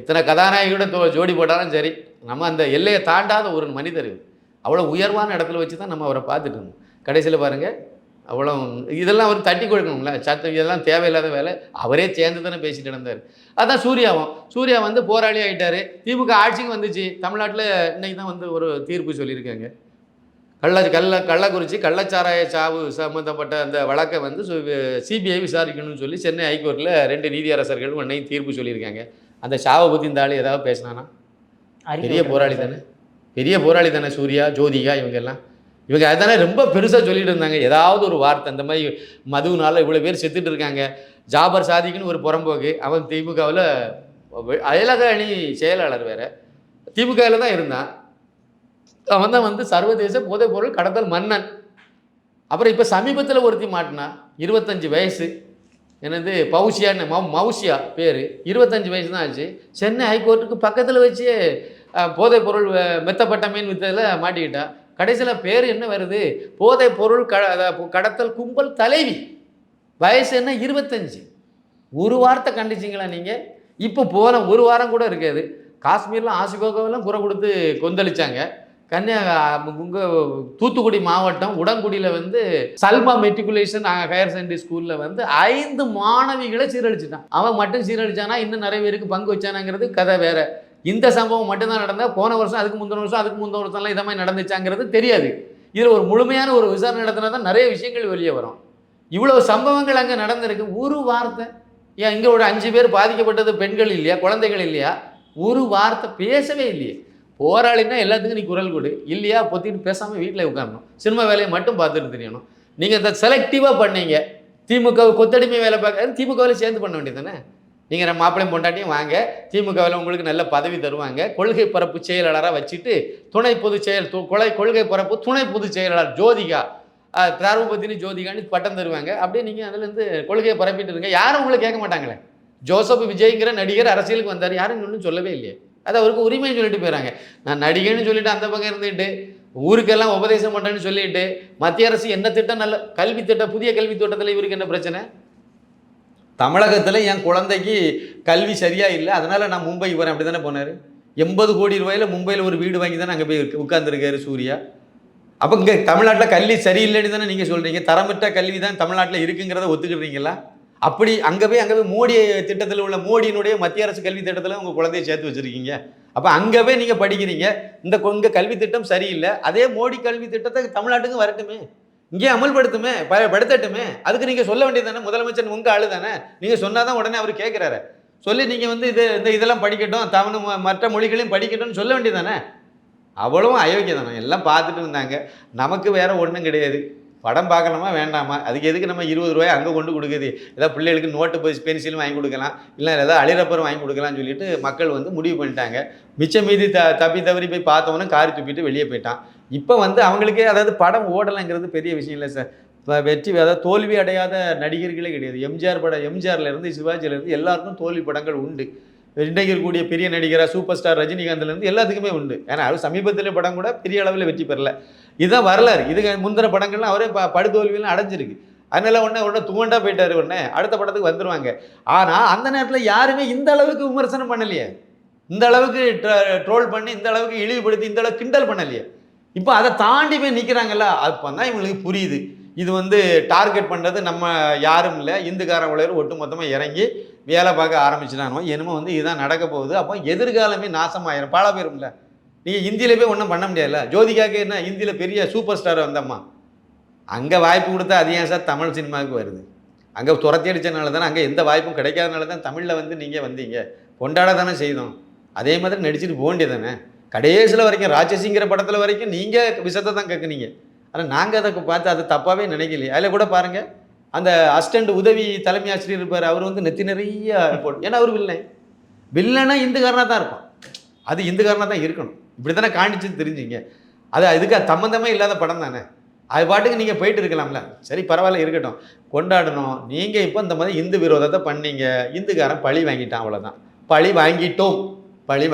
எத்தனை கதாநாயகியோட ஜோடி போட்டாலும் சரி, நம்ம அந்த எல்லையை தாண்டாத ஒரு மனிதர். இவர் அவ்வளோ உயர்வான இடத்துல வச்சு தான் நம்ம அவரை பார்த்துட்டு இருந்தோம். கடைசியில் பாருங்கள், அவ்வளோ இதெல்லாம் அவர் தட்டி கொடுக்கணும்ல, சட்டம் இதெல்லாம் தேவையில்லாத வேலை. அவரே சேர்ந்து தானே பேசிட்டு இருந்தார். அதான் சூர்யா வந்து போராளி ஆகிட்டார். திமுக ஆட்சிக்கு வந்துச்சு. தமிழ்நாட்டில் இன்னைக்கு தான் வந்து ஒரு தீர்ப்பு சொல்லியிருக்காங்க. கள்ளக்குறிச்சி கள்ளச்சாராய சாவு சம்மந்தப்பட்ட அந்த வழக்கை வந்து சிபிஐ விசாரிக்கணும்னு சொல்லி சென்னை ஹைகோர்ட்டில் 2 நீதியரசர்களும் அன்னைக்கு தீர்ப்பு சொல்லியிருக்காங்க. அந்த சாவை பற்றி இந்த ஆள் ஏதாவது பேசினானா? பெரிய போராளி தானே சூர்யா, ஜோதிகா இவங்க அதுதானே ரொம்ப பெருசாக சொல்லிட்டு இருந்தாங்க. ஏதாவது ஒரு வார்த்தை இந்த மாதிரி மதுவினால இவ்வளோ பேர் செத்துட்டு இருக்காங்க. ஜாபர் சாதிக்குன்னு ஒரு புறம்போக்கு, அவன் திமுகவில் அயலக அணி செயலாளர் வேறு, திமுகவில் தான் இருந்தான். அவன் தான் வந்து சர்வதேச போதைப் பொருள் கடத்தல் மன்னன். அப்புறம் இப்போ சமீபத்தில் ஒருத்தி மாட்டினா, 25 வயசு, என்னது பவுசியான்னு மவுசியா பேர், 25 வயசு தான் ஆச்சு. சென்னை ஹைகோர்ட்டுக்கு பக்கத்தில் வச்சு போதைப் பொருள் மெத்தப்பட்ட மீன் வித்ததில் மாட்டிக்கிட்டா. கடைசியில் பேர் என்ன வருது? போதைப் பொருள் கடத்தல் கும்பல் தலைவி. வயசு என்ன? 25. ஒரு வார்த்தை கண்டிச்சிங்களா நீங்கள்? இப்போ போன ஒரு வாரம் கூட இருக்காது. காஷ்மீரில் ஆசிபோகவெல்லாம் குறை கொடுத்து கொந்தளிச்சாங்க. தூத்துக்குடி மாவட்டம் உடன்குடியில் வந்து சல்மா மெட்ரிகுலேஷன் ஹையர் செகண்டரி ஸ்கூலில் வந்து 5 மாணவிகளை சீரழிச்சிட்டான். அவன் மட்டும் சீரழிச்சானா இன்னும் நிறைய பேருக்கு பங்கு வச்சானாங்கிறது கதை வேற. இந்த சம்பவம் மட்டும்தான் நடந்தால் போன வருஷம் அதுக்கு முந்தின வருஷம்லாம் இதை மாதிரி நடந்துச்சாங்கிறது தெரியாது. இதில் ஒரு முழுமையான ஒரு விசாரணை நடத்தினா தான் நிறைய விஷயங்கள் வெளியே வரும். இவ்வளவு சம்பவங்கள் அங்கே நடந்திருக்கு. ஒரு வார்த்தை ஏன் இங்கே ஒரு 5 பேர் பாதிக்கப்பட்டது பெண்கள் இல்லையா, குழந்தைகள் இல்லையா? ஒரு வார்த்தை பேசவே இல்லையே. போராளின்னா எல்லாத்துக்கும் நீ குரல் கொடு, இல்லையா பொத்திட்டு பேசாமல் வீட்டில் உட்காரணும், சினிமா வேலையை மட்டும் பார்த்துட்டு தெரியணும். நீங்கள் இதை செலக்டிவாக பண்ணீங்க. திமுக கொத்தடிமை வேலை பார்க்க திமுகவில் சேர்ந்து பண்ண வேண்டியது தானே. நீங்கள் மாப்பிள்ளையும் பொண்டாட்டியும் வாங்க, திமுகவில் உங்களுக்கு நல்ல பதவி தருவாங்க. கொள்கை பரப்பு செயலாளராக வச்சுட்டு துணை பொதுச் கொள்கை பரப்பு துணை பொதுச் செயலாளர் ஜோதிகா, தர்மபத்தினி ஜோதிகான்னு பட்டம் தருவாங்க. அப்படியே நீங்கள் அதுலேருந்து கொள்கையை பரப்பிட்டு இருங்க. யாரும் உங்களை கேட்க மாட்டாங்களே. ஜோசப் விஜய்ங்கிற நடிகர் அரசியலுக்கு வந்தார், யாரும் இன்னும் சொல்லவே இல்லையே. அது அவருக்கு உரிமைன்னு சொல்லிட்டு போயிடறாங்க. நான் நடிகைன்னு சொல்லிட்டு அந்த பக்கம் இருந்துட்டு ஊருக்கெல்லாம் உபதேசம் பண்ணுறேன்னு சொல்லிட்டு மத்திய அரசு என்ன திட்டம், நல்ல கல்வி திட்டம், புதிய கல்வி திட்டத்தில் இவருக்கு என்ன பிரச்சனை? தமிழகத்தில் என் குழந்தைக்கு கல்வி சரியாக இல்லை, அதனால் நான் மும்பை வரேன் அப்படி தானே போனார். 80 கோடி ரூபாயில் மும்பையில் ஒரு வீடு வாங்கி தானே அங்கே போய் உட்கார்ந்துருக்காரு சூர்யா. அப்போ இங்கே தமிழ்நாட்டில் கல்வி சரியில்லைன்னு தானே நீங்கள் சொல்கிறீங்க. தரமற்ற கல்வி தான் தமிழ்நாட்டில் இருக்குங்கிறத ஒத்துக்கிடுறீங்களா? அப்படி அங்கே போய் மோடி திட்டத்தில் உள்ள மோடியினுடைய மத்திய அரசு கல்வி திட்டத்தில் உங்கள் குழந்தைய சேர்த்து வச்சுருக்கீங்க. அப்போ அங்கே போய் நீங்கள் படிக்கிறீங்க. இங்கே கல்வி திட்டம் சரியில்லை, அதே மோடி கல்வி திட்டத்தை தமிழ்நாட்டுக்கு வரட்டுமே, இங்கே அமல்படுத்துமே, படுத்தட்டுமே. அதுக்கு நீங்கள் சொல்ல வேண்டியது தானே. முதலமைச்சர் உங்கள் ஆளு தானே, நீங்கள் சொன்னால் தான் உடனே அவர் கேட்குறாரு. சொல்லி நீங்கள் வந்து இதெல்லாம் படிக்கட்டும், தமிழ் மற்ற மொழிகளையும் படிக்கட்டும்னு சொல்ல வேண்டியது தானே. அவ்வளவும் அயோக்கியம் தானே. எல்லாம் பார்த்துட்டு இருந்தாங்க. நமக்கு வேறு ஒன்றும் கிடையாது. படம் பார்க்கணுமா வேண்டாமா, அதுக்கு எதுக்கு நம்ம 20 ரூபாய் அங்கே கொண்டு கொடுக்குது? ஏதாவது பிள்ளைகளுக்கு நோட்டு பென்சிலும் வாங்கி கொடுக்கலாம், இல்லை ஏதாவது அழிரப்பரும் வாங்கி கொடுக்கலாம்னு சொல்லிட்டு மக்கள் வந்து முடிவு பண்ணிட்டாங்க. மிச்சம் மீதி தப்பி தவறி போய் பார்த்தவொன்னே காரி துப்பிட்டு வெளியே போயிட்டான். இப்போ வந்து அவங்களுக்கே அதாவது படம் ஓடலைங்கிறது பெரிய விஷயம் இல்லை சார். இப்போ வெற்றி அதாவது தோல்வி அடையாத நடிகர்களே கிடையாது. எம்ஜிஆர்லேருந்து சிவாஜிலேருந்து எல்லாருக்கும் தோல்வி படங்கள் உண்டு. இன்றைக்கு இருக்கக்கூடிய பெரிய நடிகராக சூப்பர் ஸ்டார் ரஜினிகாந்த்லேருந்து எல்லாத்துக்குமே உண்டு. ஏன்னா அவர் சமீபத்தில் படம் கூட பெரிய அளவில் வெற்றி பெறல. இதுதான் வரலாறு. இதுக்கு முந்தின படங்கள்லாம் அவரே படுதோல்வியெல்லாம் அடைஞ்சிருக்கு. அதனால உடனே தூண்டா போயிட்டார், உடனே அடுத்த படத்துக்கு வந்துடுவாங்க. ஆனால் அந்த நேரத்தில் யாருமே இந்த அளவுக்கு விமர்சனம் பண்ணலையே. இந்த அளவுக்கு ட்ரோல் பண்ணி இந்த அளவுக்கு இழிவுபடுத்தி இந்த அளவுக்கு கிண்டல் பண்ணலையே. இப்போ அதை தாண்டி போய் நிற்கிறாங்கல்ல, அப்போ தான் இவங்களுக்கு புரியுது இது வந்து டார்கெட் பண்ணுறது நம்ம யாரும் இல்லை, இந்துக்காரன் உலகம் ஒட்டு மொத்தமாக இறங்கி வேலை பார்க்க ஆரம்பிச்சுட்டானோ என்னமோ வந்து இதுதான் நடக்க போகுது. அப்போ எதிர்காலமே நாசமாயிரும், பாழ போயிரும்ல. நீங்கள் இந்தியில் போய் ஒன்றும் பண்ண முடியாதுல்ல. ஜோதிகாக்கு என்ன இந்தியில் பெரிய சூப்பர் ஸ்டார் வந்தம்மா, அங்கே வாய்ப்பு கொடுத்தா அது ஏன் சார் தமிழ் சினிமாவுக்கு வருது? அங்கே துரத்தி அடித்தனால தானே, அங்கே எந்த வாய்ப்பும் கிடைக்காதனால தான் தமிழில் வந்து நீங்கள் வந்தீங்க, கொண்டாட தானே செய்தோம். அதே மாதிரி நடிச்சுட்டு போக வேண்டியது தானே. கடைசியில் வரைக்கும் ராட்சசிங்கிற படத்தில் வரைக்கும் நீங்கள் விஷத்தை தான் கேட்குனீங்க. ஆனால் நாங்கள் அதை பார்த்து அது தப்பாகவே நினைக்கலையே. அதில் கூட பாருங்கள், அந்த அசிஸ்டண்ட் உதவி தலைமை ஆசிரியர் இருப்பார், அவர் வந்து நெத்தி நிறைய போடும். ஏன்னா அவர் வில்லனா இந்துக்காரனாக தான் இருப்பான், அது இந்துக்காரனாக தான் இருக்கணும். இப்படி தானே காணிச்சுன்னு தெரிஞ்சுங்க. அது இதுக்கு சம்மந்தமே இல்லாத படம் தானே. அது பாட்டுக்கு நீங்கள் போயிட்டு இருக்கலாம்ல. சரி பரவாயில்ல, இருக்கட்டும், கொண்டாடணும். நீங்கள் இப்போ இந்த மாதிரி இந்து விரோதத்தை பண்ணீங்க, இந்துக்காரன் பழி வாங்கிட்டான், அவ்வளோதான். பழி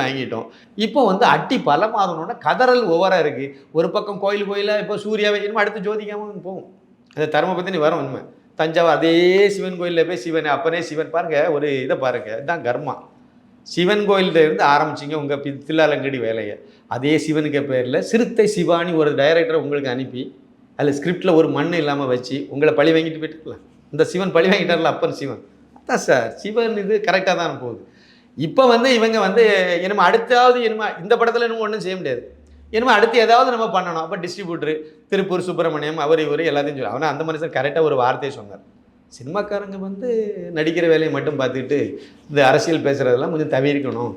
வாங்கிட்டோம். இப்போ வந்து அட்டி பலமாகணுன்னா கதறல் ஓவராக இருக்குது. ஒரு பக்கம் கோயிலாக இப்போ சூர்யாவை இனிமேல் அடுத்து ஜோதிகாவும் போகும். அந்த தர்ம பற்றி நீ வரும் உண்மை. தஞ்சாவூர் அதே சிவன் கோயிலில் போய் சிவன் அப்பனே சிவன் பாருங்கள், ஒரு இதை பாருங்கள், இதுதான் கர்மா. சிவன் கோயிலில் இருந்து ஆரம்பிச்சிங்க உங்கள் தில்லாலங்கடி வேலையை. அதே சிவனுக்கு பேரில் சிறுத்தை சிவானி ஒரு டைரக்டரை உங்களுக்கு அனுப்பி அதில் ஸ்கிரிப்டில் ஒரு மண் இல்லாமல் வச்சு உங்களை பழி வாங்கிட்டு போயிட்டுருக்கலாம். இந்த சிவன் பழி வாங்கிட்டார்ல, அப்பன் சிவன். அதான் சார் சிவன் இது கரெக்டாக தான் போகுது. இப்போ வந்து இவங்க வந்து என்னமோ அடுத்தாவது என்னமோ இந்த படத்தில் இன்னும் ஒன்றும் செய்ய முடியாது, என்னமோ அடுத்து ஏதாவது நம்ம பண்ணணும். அப்போ டிஸ்ட்ரிபியூட்டரு திருப்பூர் சுப்பிரமணியம் அவர் இவர் எல்லாத்தையும் சொல்லி அவனை அந்த மனுஷன் கரெக்டாக ஒரு வார்த்தையை சொன்னார். சினிமாக்காரங்க வந்து நடிக்கிற வேலையை மட்டும் பார்த்துக்கிட்டு இந்த அரசியல் பேசுகிறதெல்லாம் கொஞ்சம் தவிர்க்கணும்.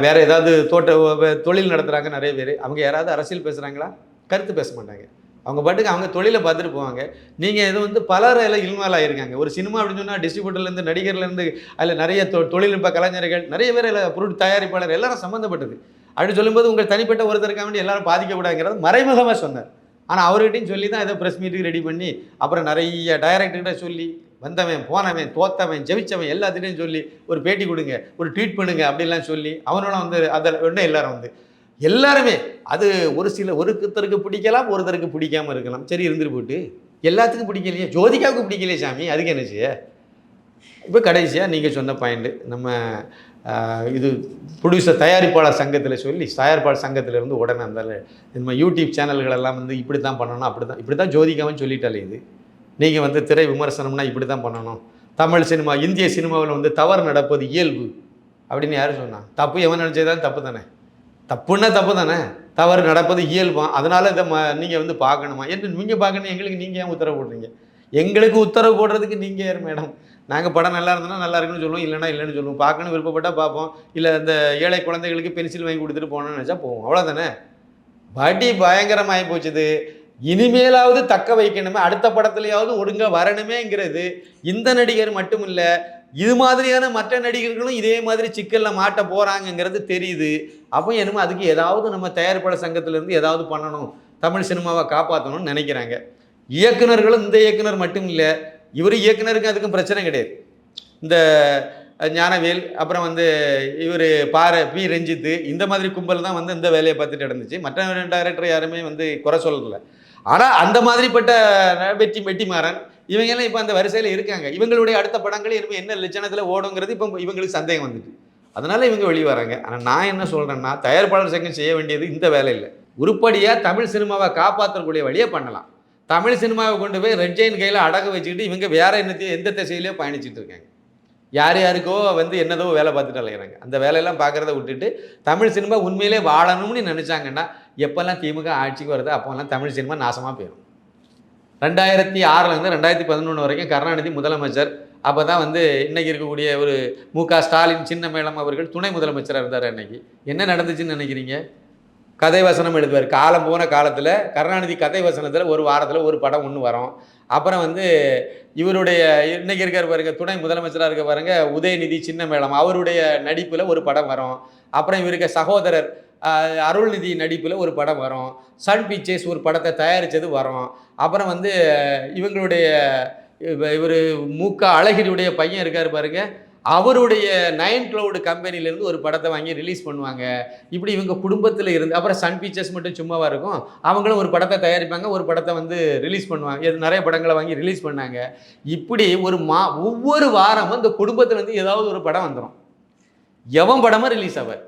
வேறு ஏதாவது தொழில் நடத்துகிறாங்க நிறைய பேர், அவங்க யாராவது அரசியல் பேசுகிறாங்களா? கருத்து பேச மாட்டாங்க. அவங்க பாட்டுக்கு அவங்க தொழிலை பார்த்துட்டு போவாங்க. நீங்கள் இது வந்து பலர் எல்லாம் இன்வால்வ் ஆகியிருக்காங்க. ஒரு சினிமா அப்படின்னு சொன்னால் டிஸ்ட்ரிபியூட்டர்லேருந்து நடிகர்லேருந்து அதில் நிறைய தொழில்நுட்ப கலைஞர்கள் நிறைய பேர் எல்லாம் பொருள் தயாரிப்பாளர் எல்லாரும் சம்மந்தப்பட்டது. அப்படின்னு சொல்லும்போது உங்கள் தனிப்பட்ட ஒருத்தருக்காக வேண்டி எல்லாரும் பாதிக்கக்கூடாதுங்கிறது மறைமுகமாக சொன்னார். ஆனால் அவர்கிட்டையும் சொல்லி தான் ஏதோ ப்ரெஸ் மீட்டுக்கு ரெடி பண்ணி அப்புறம் நிறைய டைரக்டர்கிட்ட சொல்லி வந்தவன் போனவன் தோத்தவன் ஜெயிச்சவன் எல்லாத்திட்டையும் சொல்லி ஒரு பேட்டி கொடுங்க, ஒரு ட்வீட் பண்ணுங்க அப்படின்லாம் சொல்லி அவனோட வந்து அதில் ஒன்றே எல்லாரும் வந்து எல்லாருமே அது ஒருத்தருக்கு பிடிக்கலாம், ஒருத்தருக்கு பிடிக்காமல் இருக்கலாம். சரி இருந்துட்டு போட்டு எல்லாத்துக்கும் பிடிக்கலையே, ஜோதிகாவுக்கு பிடிக்கலையே சாமி, அதுக்கு என்ன செய்ய? இப்போ கடைசியாக நீங்கள் சொன்ன பாயிண்ட்டு, நம்ம இது ப்ரொடியூசர் தயாரிப்பாளர் சங்கத்தில் சொல்லி தயாரிப்பாளர் சங்கத்திலேருந்து உடனே அந்த நம்ம யூடியூப் சேனல்களெல்லாம் வந்து இப்படி தான் பண்ணணும், இப்படி தான் ஜோதிகாவும் சொல்லிட்டாலே இது. நீங்கள் வந்து திரை விமர்சனம்னா இப்படி தான் பண்ணணும், தமிழ் சினிமா இந்திய சினிமாவில் வந்து தவறு நடப்பது இயல்பு அப்படின்னு யாரும் சொன்னான்? தப்பு எவன் நினச்சதான் தப்பு தானே, தப்புன்னா தப்பு தானே, தவறு நடப்பது இயல்பான், அதனால் இதை நீங்கள் வந்து பார்க்கணுமா என்று நீங்கள் பார்க்கணும். எங்களுக்கு நீங்கள் ஏன் உத்தரவு போடுறீங்க? எங்களுக்கு உத்தரவு போடுறதுக்கு நீங்கள் யார் மேடம்? நாங்கள் படம் நல்லா இருந்தோன்னா நல்லா இருக்குன்னு சொல்லுவோம், இல்லைனா இல்லைன்னு சொல்லுவோம். பார்க்கணும் விருப்பப்பட்டால் பார்ப்போம், இல்லை இந்த ஏழை குழந்தைகளுக்கு பென்சில் வாங்கி கொடுத்துட்டு போகணும்னு நினச்சா போவோம், அவ்வளோதானே. பாட்டி பயங்கரமாகி போச்சுது. இனிமேலாவது தக்க வைக்கணுமே, அடுத்த படத்துலையாவது ஒழுங்காக வரணுமேங்கிறது இந்த நடிகர் மட்டும் இல்லை, இது மாதிரியான மற்ற நடிகர்களும் இதே மாதிரி சிக்கலில் மாட்ட போகிறாங்கங்கிறது தெரியுது. அப்போ என்னமோ அதுக்கு ஏதாவது நம்ம தயாரிப்பாளர் சங்கத்திலேருந்து ஏதாவது பண்ணணும், தமிழ் சினிமாவை காப்பாற்றணும்னு நினைக்கிறாங்க. இயக்குநர்களும் இந்த இயக்குனர் மட்டும் இல்லை, இவர் இயக்குனருக்கு அதுக்கும் பிரச்சனை கிடையாது. இந்த ஞானவேல் அப்புறம் வந்து இவர் பி ரஞ்சித்து இந்த மாதிரி கும்பல் தான் வந்து இந்த வேலையை பார்த்துட்டு இருந்துச்சு. மற்ற டைரக்டர் யாருமே வந்து குறை சொல்லலை. ஆனால் அந்த மாதிரிப்பட்ட வெற்றிமாறன் இவங்கெல்லாம் இப்போ அந்த வரிசையில் இருக்காங்க. இவங்களுடைய அடுத்த படங்கள் இனிமேல் என்ன லட்சணத்தில் ஓடுங்கிறது இப்போ இவங்களுக்கு சந்தேகம் வந்துட்டு, அதனால் இவங்க வெளியே வராங்க. ஆனால் நான் என்ன சொல்கிறேன்னா, தயாரிப்பாளர் சங்கம் செய்ய வேண்டியது இந்த வேலை இல்லை, உருப்படியாக தமிழ் சினிமாவை காப்பாற்றக்கூடிய வழியை பண்ணலாம். தமிழ் சினிமாவை கொண்டு போய் ரெட் ஜெயின் கையில் அடகு வச்சுக்கிட்டு இவங்க வேற எந்த திசையிலையோ பயணிச்சுட்டு இருக்காங்க. யாருக்கோ வந்து என்னதோ வேலை பார்த்துட்டு அலைகிறாங்க. அந்த வேலையெல்லாம் பார்க்குறத விட்டுட்டு தமிழ் சினிமா உண்மையிலே வாழணும்னு நினச்சாங்கன்னா எப்போல்லாம் திமுக ஆட்சிக்கு வருது அப்போல்லாம் தமிழ் சினிமா நாசமாக போயிடும். 2006 2011 வரைக்கும் கருணாநிதி முதலமைச்சர். அப்போ தான் வந்து இன்றைக்கி இருக்கக்கூடிய ஒரு மு.க. ஸ்டாலின் சின்ன மேளம் அவர்கள் துணை முதலமைச்சராக இருந்தார். அன்னைக்கு என்ன நடந்துச்சுன்னு நினைக்கிறீங்க? கதை வசனம் எழுதுவார். காலம் போன காலத்தில் கருணாநிதி கதை வசனத்தில் ஒரு வாரத்தில் ஒரு படம் ஒன்று வரும். அப்புறம் வந்து இவருடைய இன்றைக்கி இருக்கார் பாருங்க, துணை முதலமைச்சராக இருக்க பாருங்க உதயநிதி சின்ன மேளம், அவருடைய நடிப்பில் ஒரு படம் வரும். அப்புறம் இவருக்கு சகோதரர் அருள்நிதி நடிப்பில் ஒரு படம் வரும். சன் பிக்சர்ஸ் ஒரு படத்தை தயாரித்தது வரும். அப்புறம் வந்து இவங்களுடைய இவர் மு.க. அழகிரியுடைய பையன் இருக்கார் பாருங்க, அவருடைய 9 Cloud கம்பெனிலேருந்து ஒரு படத்தை வாங்கி ரிலீஸ் பண்ணுவாங்க. இப்படி இவங்க குடும்பத்தில் இருந்து அப்புறம் சன் பிக்சர்ஸ் மட்டும் சும்மாவாக இருக்கும், அவங்களும் ஒரு படத்தை தயாரிப்பாங்க, ஒரு படத்தை வந்து ரிலீஸ் பண்ணுவாங்க. நிறைய படங்களை வாங்கி ரிலீஸ் பண்ணாங்க. இப்படி ஒவ்வொரு வாரமும் இந்த குடும்பத்துலேருந்து ஏதாவது ஒரு படம் வந்துடும். எவன் படமும் ரிலீஸ் ஆவார்.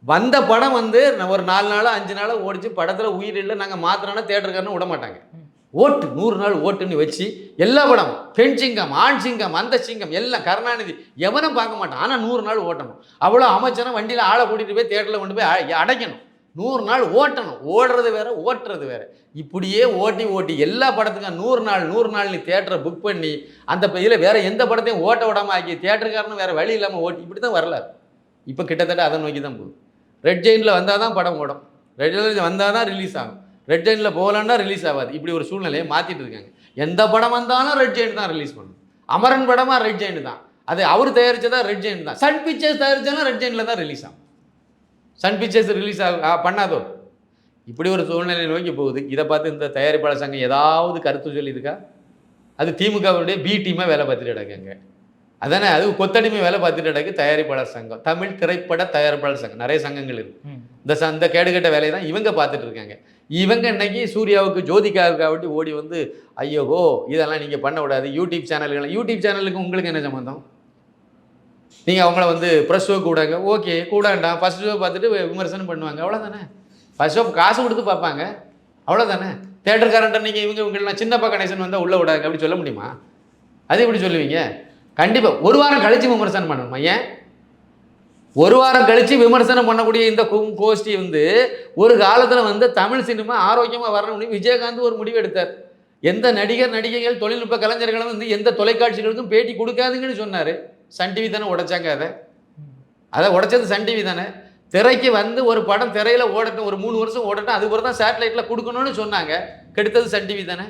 வந்த படம் வந்து ஒரு 4 நாளோ 5 நாளோ ஓடிச்சு, படத்தில் உயிர் இல்லை, நாங்கள் மாத்திரம்னா தேட்டருக்காரன்னு விட மாட்டாங்க. ஓட்டு 100 நாள் ஓட்டுன்னு வச்சு எல்லா படம், பெண் சிங்கம், ஆண் சிங்கம், அந்த சிங்கம் எல்லாம், கருணாநிதி எவனும் பார்க்க மாட்டான். ஆனால் 100 நாள் ஓட்டணும். அவ்வளோ அமைச்சரும் வண்டியில் ஆளை கூட்டிகிட்டு போய் தேட்டரில் கொண்டு போய் அடைக்கணும். 100 நாள் ஓட்டணும். ஓடுறது வேற, ஓட்டுறது வேற. இப்படியே ஓட்டி ஓட்டி எல்லா படத்துக்கும் 100 நாள் நீ தேட்டரை புக் பண்ணி அந்த இதில் வேற எந்த படத்தையும் ஓட்ட விடாமல் ஆக்கி தேட்டருக்காரனும் வேற வழி இல்லாமல் ஓட்டி இப்படி தான் வரலாறு. இப்போ கிட்டத்தட்ட அதை நோக்கி தான் போகுது. ரெட் ஜெயினில் வந்தால் தான் படம் ஓடும், ரெட் ஜெயினில் வந்தால் தான் ரிலீஸ் ஆகும், ரெட் ஜெயினில் போகலன்னா ரிலீஸ் ஆகாது. இப்படி ஒரு சூழ்நிலையை மாற்றிட்டு இருக்காங்க. எந்த படம் வந்தாலும் ரெட் ஜெயின் தான் ரிலீஸ் பண்ணணும். அமரன் படமாக ரெட் ஜெயின் தான், அது அவர் தயாரித்ததா ரெட் ஜெயின் தான். சன் பிக்சர்ஸ் தயாரித்தாலும் ரெட் ஜெயினில் தான் ரிலீஸ் ஆகும். சன் பிக்சர்ஸ் ரிலீஸ் பண்ணாதோ. இப்படி ஒரு சூழ்நிலை நோக்கி போகுது. இதை பார்த்து இந்த தயாரிப்பாளர் சங்கம் ஏதாவது கருத்து சொல்லியிருக்கா? அது திமுகவுடைய பி டீமாக வேலை பார்த்துட்டு கிடக்குங்க. அதானே, அது கொத்தடிமை வேலை பார்த்துட்டு கிடக்கு தயாரிப்பாளர் சங்கம், தமிழ் திரைப்பட தயாரிப்பாளர் சங்கம். நிறைய சங்கங்கள் இருக்குது. இந்த கேடுகட்ட வேலையை தான் இவங்க பார்த்துட்டு இருக்காங்க. இவங்க இன்னைக்கு சூர்யாவுக்கு ஜோதிகாவுக்காவட்டி ஓடி வந்து ஐயோஹோ இதெல்லாம் நீங்கள் பண்ண விடாது, யூடியூப் சேனலுக்கு உங்களுக்கு என்ன சம்மந்தம்? நீங்கள் அவங்கள வந்து ப்ரெஸ் ஷோ கூடாங்க, ஓகே கூடாண்டாம், ஃபஸ்ட் ஷோ பார்த்துட்டு விமர்சனம் பண்ணுவாங்க, அவ்வளோதானே. ஃபஸ்ட் ஷோ காசு கொடுத்து பார்ப்பாங்க, அவ்வளோதானே. தேட்டருக்காரன்ட்ட நீங்கள் இவங்கெல்லாம் சின்னப்பா கணேசன் வந்தால் உள்ளே விடாங்க அப்படி சொல்ல முடியுமா? அது எப்படி சொல்லுவீங்க? கண்டிப்பாக ஒரு வாரம் கழித்து விமர்சனம் பண்ணணுமா? ஏன் ஒரு வாரம் கழித்து விமர்சனம் பண்ணக்கூடிய இந்த கோஷ்டி வந்து ஒரு காலத்தில் வந்து தமிழ் சினிமா ஆரோக்கியமாக வரணும்னு விஜயகாந்த் ஒரு முடிவு எடுத்தார். எந்த நடிகைகள் தொழில்நுட்ப கலைஞர்களும் வந்து எந்த தொலைக்காட்சிகளுக்கும் பேட்டி கொடுக்காதுங்கன்னு சொன்னார். சன் டிவி தானே உடைச்சாங்க. அதை உடைச்சது சன் டிவி தானே. திரைக்கு வந்து ஒரு படம் திரையில் ஓடட்டும், ஒரு 3 வருஷம் ஓடட்டும், அதுக்கப்புறம் தான் சேட்டலைட்டில் கொடுக்கணும்னு சொன்னாங்க. கெடுத்தது சன் டிவி தானே.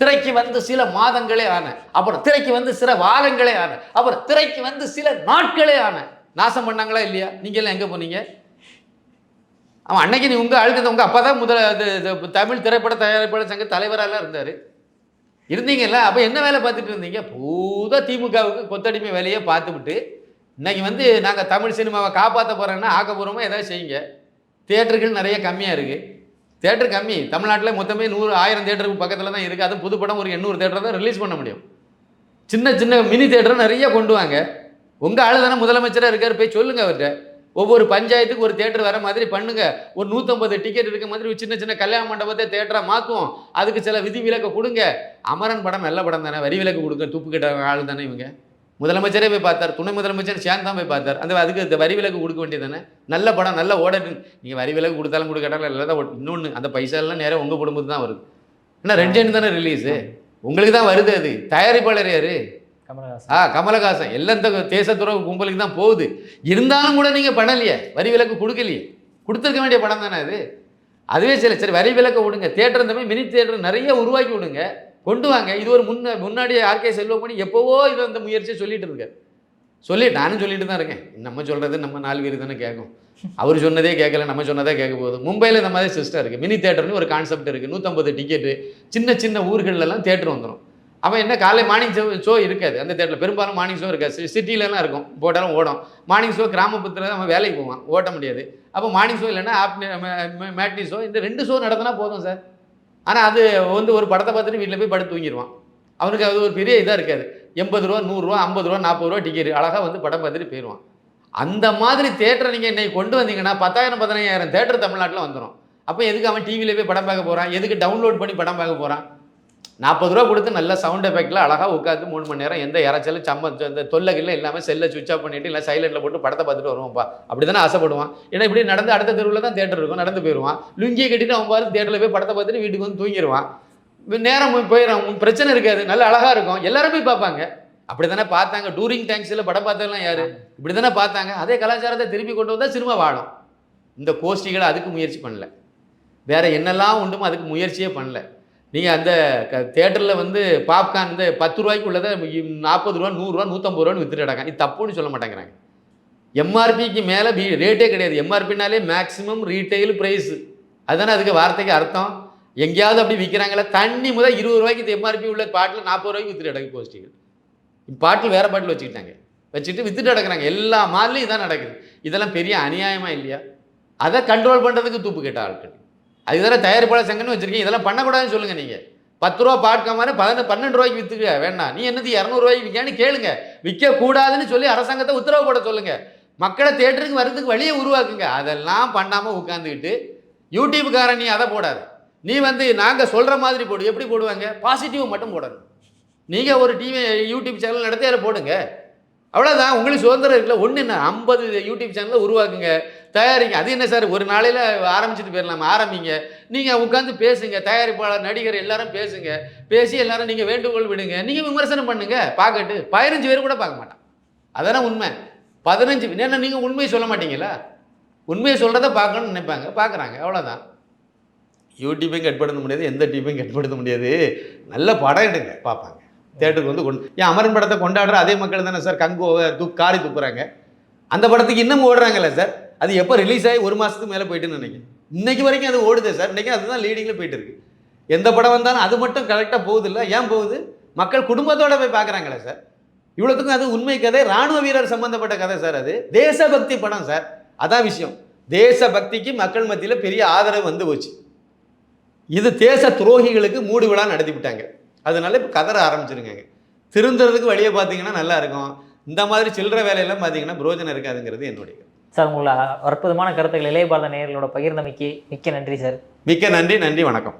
திரைக்கு வந்து சில மாதங்களே ஆன, அப்புறம் திரைக்கு வந்து சில வாரங்களே ஆன, அப்புறம் திரைக்கு வந்து சில நாட்களே ஆன. நாசம் பண்ணாங்களா இல்லையா? நீங்கள் எல்லாம் எங்கே போனீங்க? அவன் அன்னைக்கு நீ உங்கள் ஆளுக்கு உங்கள் அப்பா தான் தமிழ் திரைப்பட தயாரிப்பாளர் சங்க தலைவராலாம் இருந்தார், இருந்தீங்கல்ல. அப்போ என்ன வேலை பார்த்துட்டு இருந்தீங்க? பூதா திமுகவுக்கு கொத்தடிமை வேலையை பார்த்துவிட்டு இன்னைக்கு வந்து நாங்கள் தமிழ் சினிமாவை காப்பாற்ற போகிறோன்னா ஆக்கப்பூர்வமாக ஏதாவது செய்யுங்க. தியேட்டர்கள் நிறைய கம்மியாக இருக்குது. தியேட்டர் கம்மி. தமிழ்நாட்டில் மொத்தமே 100-1000 தியேட்டருக்கு பக்கத்தில் தான் இருக்குது. அதுவும் புது படம் ஒரு 800 தியேட்டர் தான் ரிலீஸ் பண்ண முடியும். சின்ன மினி தியேட்டர் நிறைய கொண்டு வாங்க. உங்கள் ஆளு தானே முதலமைச்சராக இருக்கார், போய் சொல்லுங்கள் அவர்கிட்ட. ஒவ்வொரு பஞ்சாயத்துக்கு ஒரு தேட்டர் வர மாதிரி பண்ணுங்க. ஒரு 150 டிக்கெட் இருக்க மாதிரி ஒரு சின்ன கல்யாண மண்டபத்தை தேட்டராக மாற்றுவோம். அதுக்கு சில விதி விலக்கு கொடுங்க. அமரன் படம் நல்ல படம் தானே, வரி விலக்கு கொடுங்க. துப்பு கிட்ட ஆள் தானே இவங்க. முதலமைச்சரே போய் பார்த்தார், துணை முதலமைச்சர் சேர்ந்து தான் போய் பார்த்தார். அதுக்கு இந்த வரி விலக்கு கொடுக்க வேண்டியது தானே. நல்ல படம் நல்ல ஓடட்டு. நீங்கள் வரி விலக்கு கொடுத்தாலும் கொடுக்கட்டாலும் இல்லை தான் ஓடும். இன்னொன்று, அந்த பைசா எல்லாம் நேரம் உங்கள் குடும்பத்துக்கு தான் வருது. ஏன்னா ரெட் ஜெயின் தானே ரிலீஸு, உங்களுக்கு தான் வருது. அது தயாரிப்பாளர் யாரு? கமலஹாசன். எல்லாம் இந்த தேசத்துறவு கும்பலுக்கு தான் போகுது. இருந்தாலும் கூட நீங்கள் பண்ணலையே, வரி விலக்கு கொடுக்கலையே. கொடுத்துருக்க வேண்டிய படம் தானே அது. அதுவே சரி வரி விலக்க விடுங்க. தேட்டர் இந்த மாதிரி மினி தேட்டர் நிறைய உருவாக்கி விடுங்க, கொண்டு வாங்க. இது ஒரு முன்னாடி ஆர்கே செல்வமணி எப்போவோ இதை இந்த முயற்சியை சொல்லிட்டு இருக்கார். நானும் சொல்லிட்டு தான் இருக்கேன். நம்ம சொல்கிறது நம்ம 4 பேர் தானே கேட்கும். அவர் சொன்னதே கேட்கல, நம்ம சொன்னதே கேட்க போகுது. மும்பையில் இந்த மாதிரி சிஸ்டம் இருக்குது. மினி தேட்டர்னு ஒரு கான்செப்ட் இருக்குது. 150 டிக்கெட்டு. சின்ன ஊர்களெல்லாம் தேட்டர் வந்துடும். அவன் என்ன காலை மார்னிங் ஷோ இருக்காது அந்த தேட்டரில். பெரும்பாலும் மார்னிங் ஷோ இருக்காது. சிட்டிலலாம் இருக்கும், போட்டாலும் ஓடும். மார்னிங் ஷோ கிராமப்புறத்தில் அவன் வேலைக்கு போவான், ஓட்ட முடியாது. அப்போ மார்னிங் ஷோ இல்லைன்னா மேட்னி ஷோ, இந்த 2 ஷோ நடத்தினா போதும் சார். ஆனால் அது வந்து ஒரு படத்தை பார்த்துட்டு வீட்டில் போய் படுத்து தூங்கிடுவான். அவனுக்கு அது ஒரு பெரிய இதாக இருக்காது. 80 ரூபா, 100 ரூபா, 50 ரூபா, 40 ரூபா டிக்கெட், அழகாக வந்து படம் பார்த்துட்டு போயிடுவான். அந்த மாதிரி தேட்டரை நீங்கள் இன்னைக்கு கொண்டு வந்தீங்கன்னா 10,000-15,000 தேட்டர் தமிழ்நாட்டில் வந்துடும். அப்போ எதுக்கு அவன் டிவியில் போய் படம் பார்க்க போகிறான்? எதுக்கு டவுன்லோட் பண்ணி படம் பார்க்க போகிறான்? 40 ரூபா கொடுத்து நல்ல சவுண்ட் எஃபெக்டில் அழகாக உட்காந்து 3 மணி நேரம் எந்த இறைச்சலும் இந்த தொல்லைகளில் இல்லாமல் செல்லை சுவிட்ச் ஆஃப் பண்ணிவிட்டு இல்லை சைலண்டில் போட்டு படத்தை பார்த்துட்டு வருவான்ப்பா. அப்படி தானே ஆசைப்படுவான். ஏன்னா இப்படி நடந்து அடுத்த தெருவில் தான் தேட்டர் இருக்கும், நடந்து போயிடுவான். லுங்கியை கட்டிட்டு அவன் பார்த்து தேட்டரில் போய் படத்தை பார்த்துட்டு வீட்டுக்கு வந்து தூங்கிடுவான். நேரம் போயிடும், பிரச்சனை இருக்காது, நல்ல அழகாக இருக்கும், எல்லாரும் போய் பார்ப்பாங்க. அப்படி தானே பார்த்தாங்க. டூரிங் டேங்க்ஸில் படம் பார்த்ததெல்லாம் யார்? இப்படி தானே பார்த்தாங்க. அதே கலாச்சாரத்தை திருப்பி கொண்டு வந்தால் சினிமா வாழும். இந்த கோஷ்டிகளை அதுக்கு முயற்சி பண்ணல. வேறு என்னெல்லாம் உண்டுமோ அதுக்கு முயற்சியே பண்ணல. நீங்கள் அந்த தேட்டரில் வந்து பாப்கார்ன் வந்து 10 ரூபாய்க்கு உள்ளதை 40 ரூபா, 100 ரூபா, 150 ரூபான்னு வித்துட்டாங்க. இது தப்புன்னு சொல்ல மாட்டேங்கிறாங்க. எம்ஆர்பிக்கு மேலே ரேட்டே கிடையாது. எம்ஆர்பினாலே மேக்ஸிமம் ரீட்டைல் ப்ரைஸு. அதுதானே அதுக்கு வார்த்தைக்கு அர்த்தம். எங்கேயாவது அப்படி விற்கிறாங்களா? தண்ணி முதல் 20 ரூபாய்க்கு எம்ஆர்பி உள்ள பாட்டில் 40 ரூபாய்க்கு வித்துட்டு அடக்கு கோஷ்டிகள். பாட்டில் வேறு பாட்டில் வச்சுட்டு வித்துட்டு அடக்குறாங்க. எல்லா மால்லையும் இதான் நடக்குது. இதெல்லாம் பெரிய அநியாயமாக இல்லையா? அதை கண்ட்ரோல் பண்ணுறதுக்கு துப்பு கேட்ட ஆட்கள். அதுதானே தயாரிப்பாளர் சங்கம்னு வச்சுருக்கீங்க. இதெல்லாம் பண்ணக்கூடாதுன்னு சொல்லுங்கள். நீங்கள் 10 ரூபா பாட்காம 12 ரூபாய்க்கு விற்றுக்க வேண்டாம். நீ என்னது 200 ரூபாய்க்கு விற்கான்னு கேளுங்க. விற்கக்கூடாதுன்னு சொல்லி அரசாங்கத்தை உத்தரவு போட சொல்லுங்கள். மக்களை தேட்டருக்கு வர்றதுக்கு வழியை உருவாக்குங்க. அதெல்லாம் பண்ணாமல் உட்காந்துக்கிட்டு யூடியூப்காரன் நீ அதை போடாது, நீ வந்து நாங்கள் சொல்கிற மாதிரி போடு. எப்படி போடுவாங்க? பாசிட்டிவ் மட்டும் போடணும். நீங்கள் ஒரு யூடியூப் சேனல் நடத்தி அதை போடுங்க, அவ்வளோதான். உங்களுக்கு சுதந்திரம் இருக்குல்ல. ஒன்று என்ன, 50 யூடியூப் சேனலை உருவாக்குங்க, தயாரிங்க. அது என்ன சார், ஒரு நாளையில் ஆரம்பிச்சுட்டு போயிடலாமா? ஆரம்பிங்க, நீங்கள் உட்காந்து பேசுங்க, தயாரிப்பாளர் நடிகர் எல்லாரும் பேசுங்க, பேசி எல்லாரும் நீங்கள் வேண்டுகோள் விடுங்க, நீங்கள் விமர்சனம் பண்ணுங்க. பார்க்கட்டு 15 பேர் கூட பார்க்க மாட்டான். அதான உண்மை. 15 ஏன்னா நீங்கள் உண்மையை சொல்ல மாட்டீங்களா? உண்மையை சொல்கிறத பார்க்கணும்னு நினைப்பாங்க, பார்க்குறாங்க, அவ்வளோதான். யூடியூப்பையும் கட்படுத்த முடியாது, எந்த டியூப்பையும் கட்படுத்த முடியாது. நல்ல படம் எடுங்க, பார்ப்பாங்க. தேட்டருக்கு வந்து ஏன் அமரன் படத்தை கொண்டாடுற அதே மக்கள் தானே சார் கங்கோவை காரி துப்புறாங்க. அந்த படத்துக்கு இன்னும் ஓடுறாங்கல்ல சார். அது எப்போ ரிலீஸ் ஆகி 1 மாதத்துக்கு மேலே போயிட்டுன்னு நினைக்கிறேன். இன்னைக்கு வரைக்கும் அது ஓடுது சார். இன்றைக்கி அதுதான் லீடிங்கில் போயிட்டு இருக்கு. எந்த படம் வந்தாலும் அது மட்டும் கரெக்டாக போகுது இல்லை. ஏன் போகுது? மக்கள் குடும்பத்தோடு போய் பார்க்குறாங்களே சார். இவ்வளோத்துக்கும் அது உண்மை கதை, இராணுவ வீரர் சம்மந்தப்பட்ட கதை சார். அது தேசபக்தி படம் சார். அதான் விஷயம். தேசபக்திக்கு மக்கள் மத்தியில் பெரிய ஆதரவு வந்து போச்சு. இது தேச துரோகிகளுக்கு மூடு விழா நடத்தி விட்டாங்க. அதனால இப்போ கதற ஆரம்பிச்சிருங்க. திருந்துறதுக்கு வழியை பார்த்தீங்கன்னா நல்லா இருக்கும். இந்த மாதிரி சில்லற வேலையெல்லாம் பார்த்தீங்கன்னா பிரோஜனம் இருக்காதுங்கிறது என்னுடைய. சார், உங்களை அற்புதமான கருத்துக்கள் இளைய பாரத நேயர்களோட பகிர்ந்தமைக்கு மிக்க நன்றி சார். மிக்க நன்றி. நன்றி, வணக்கம்.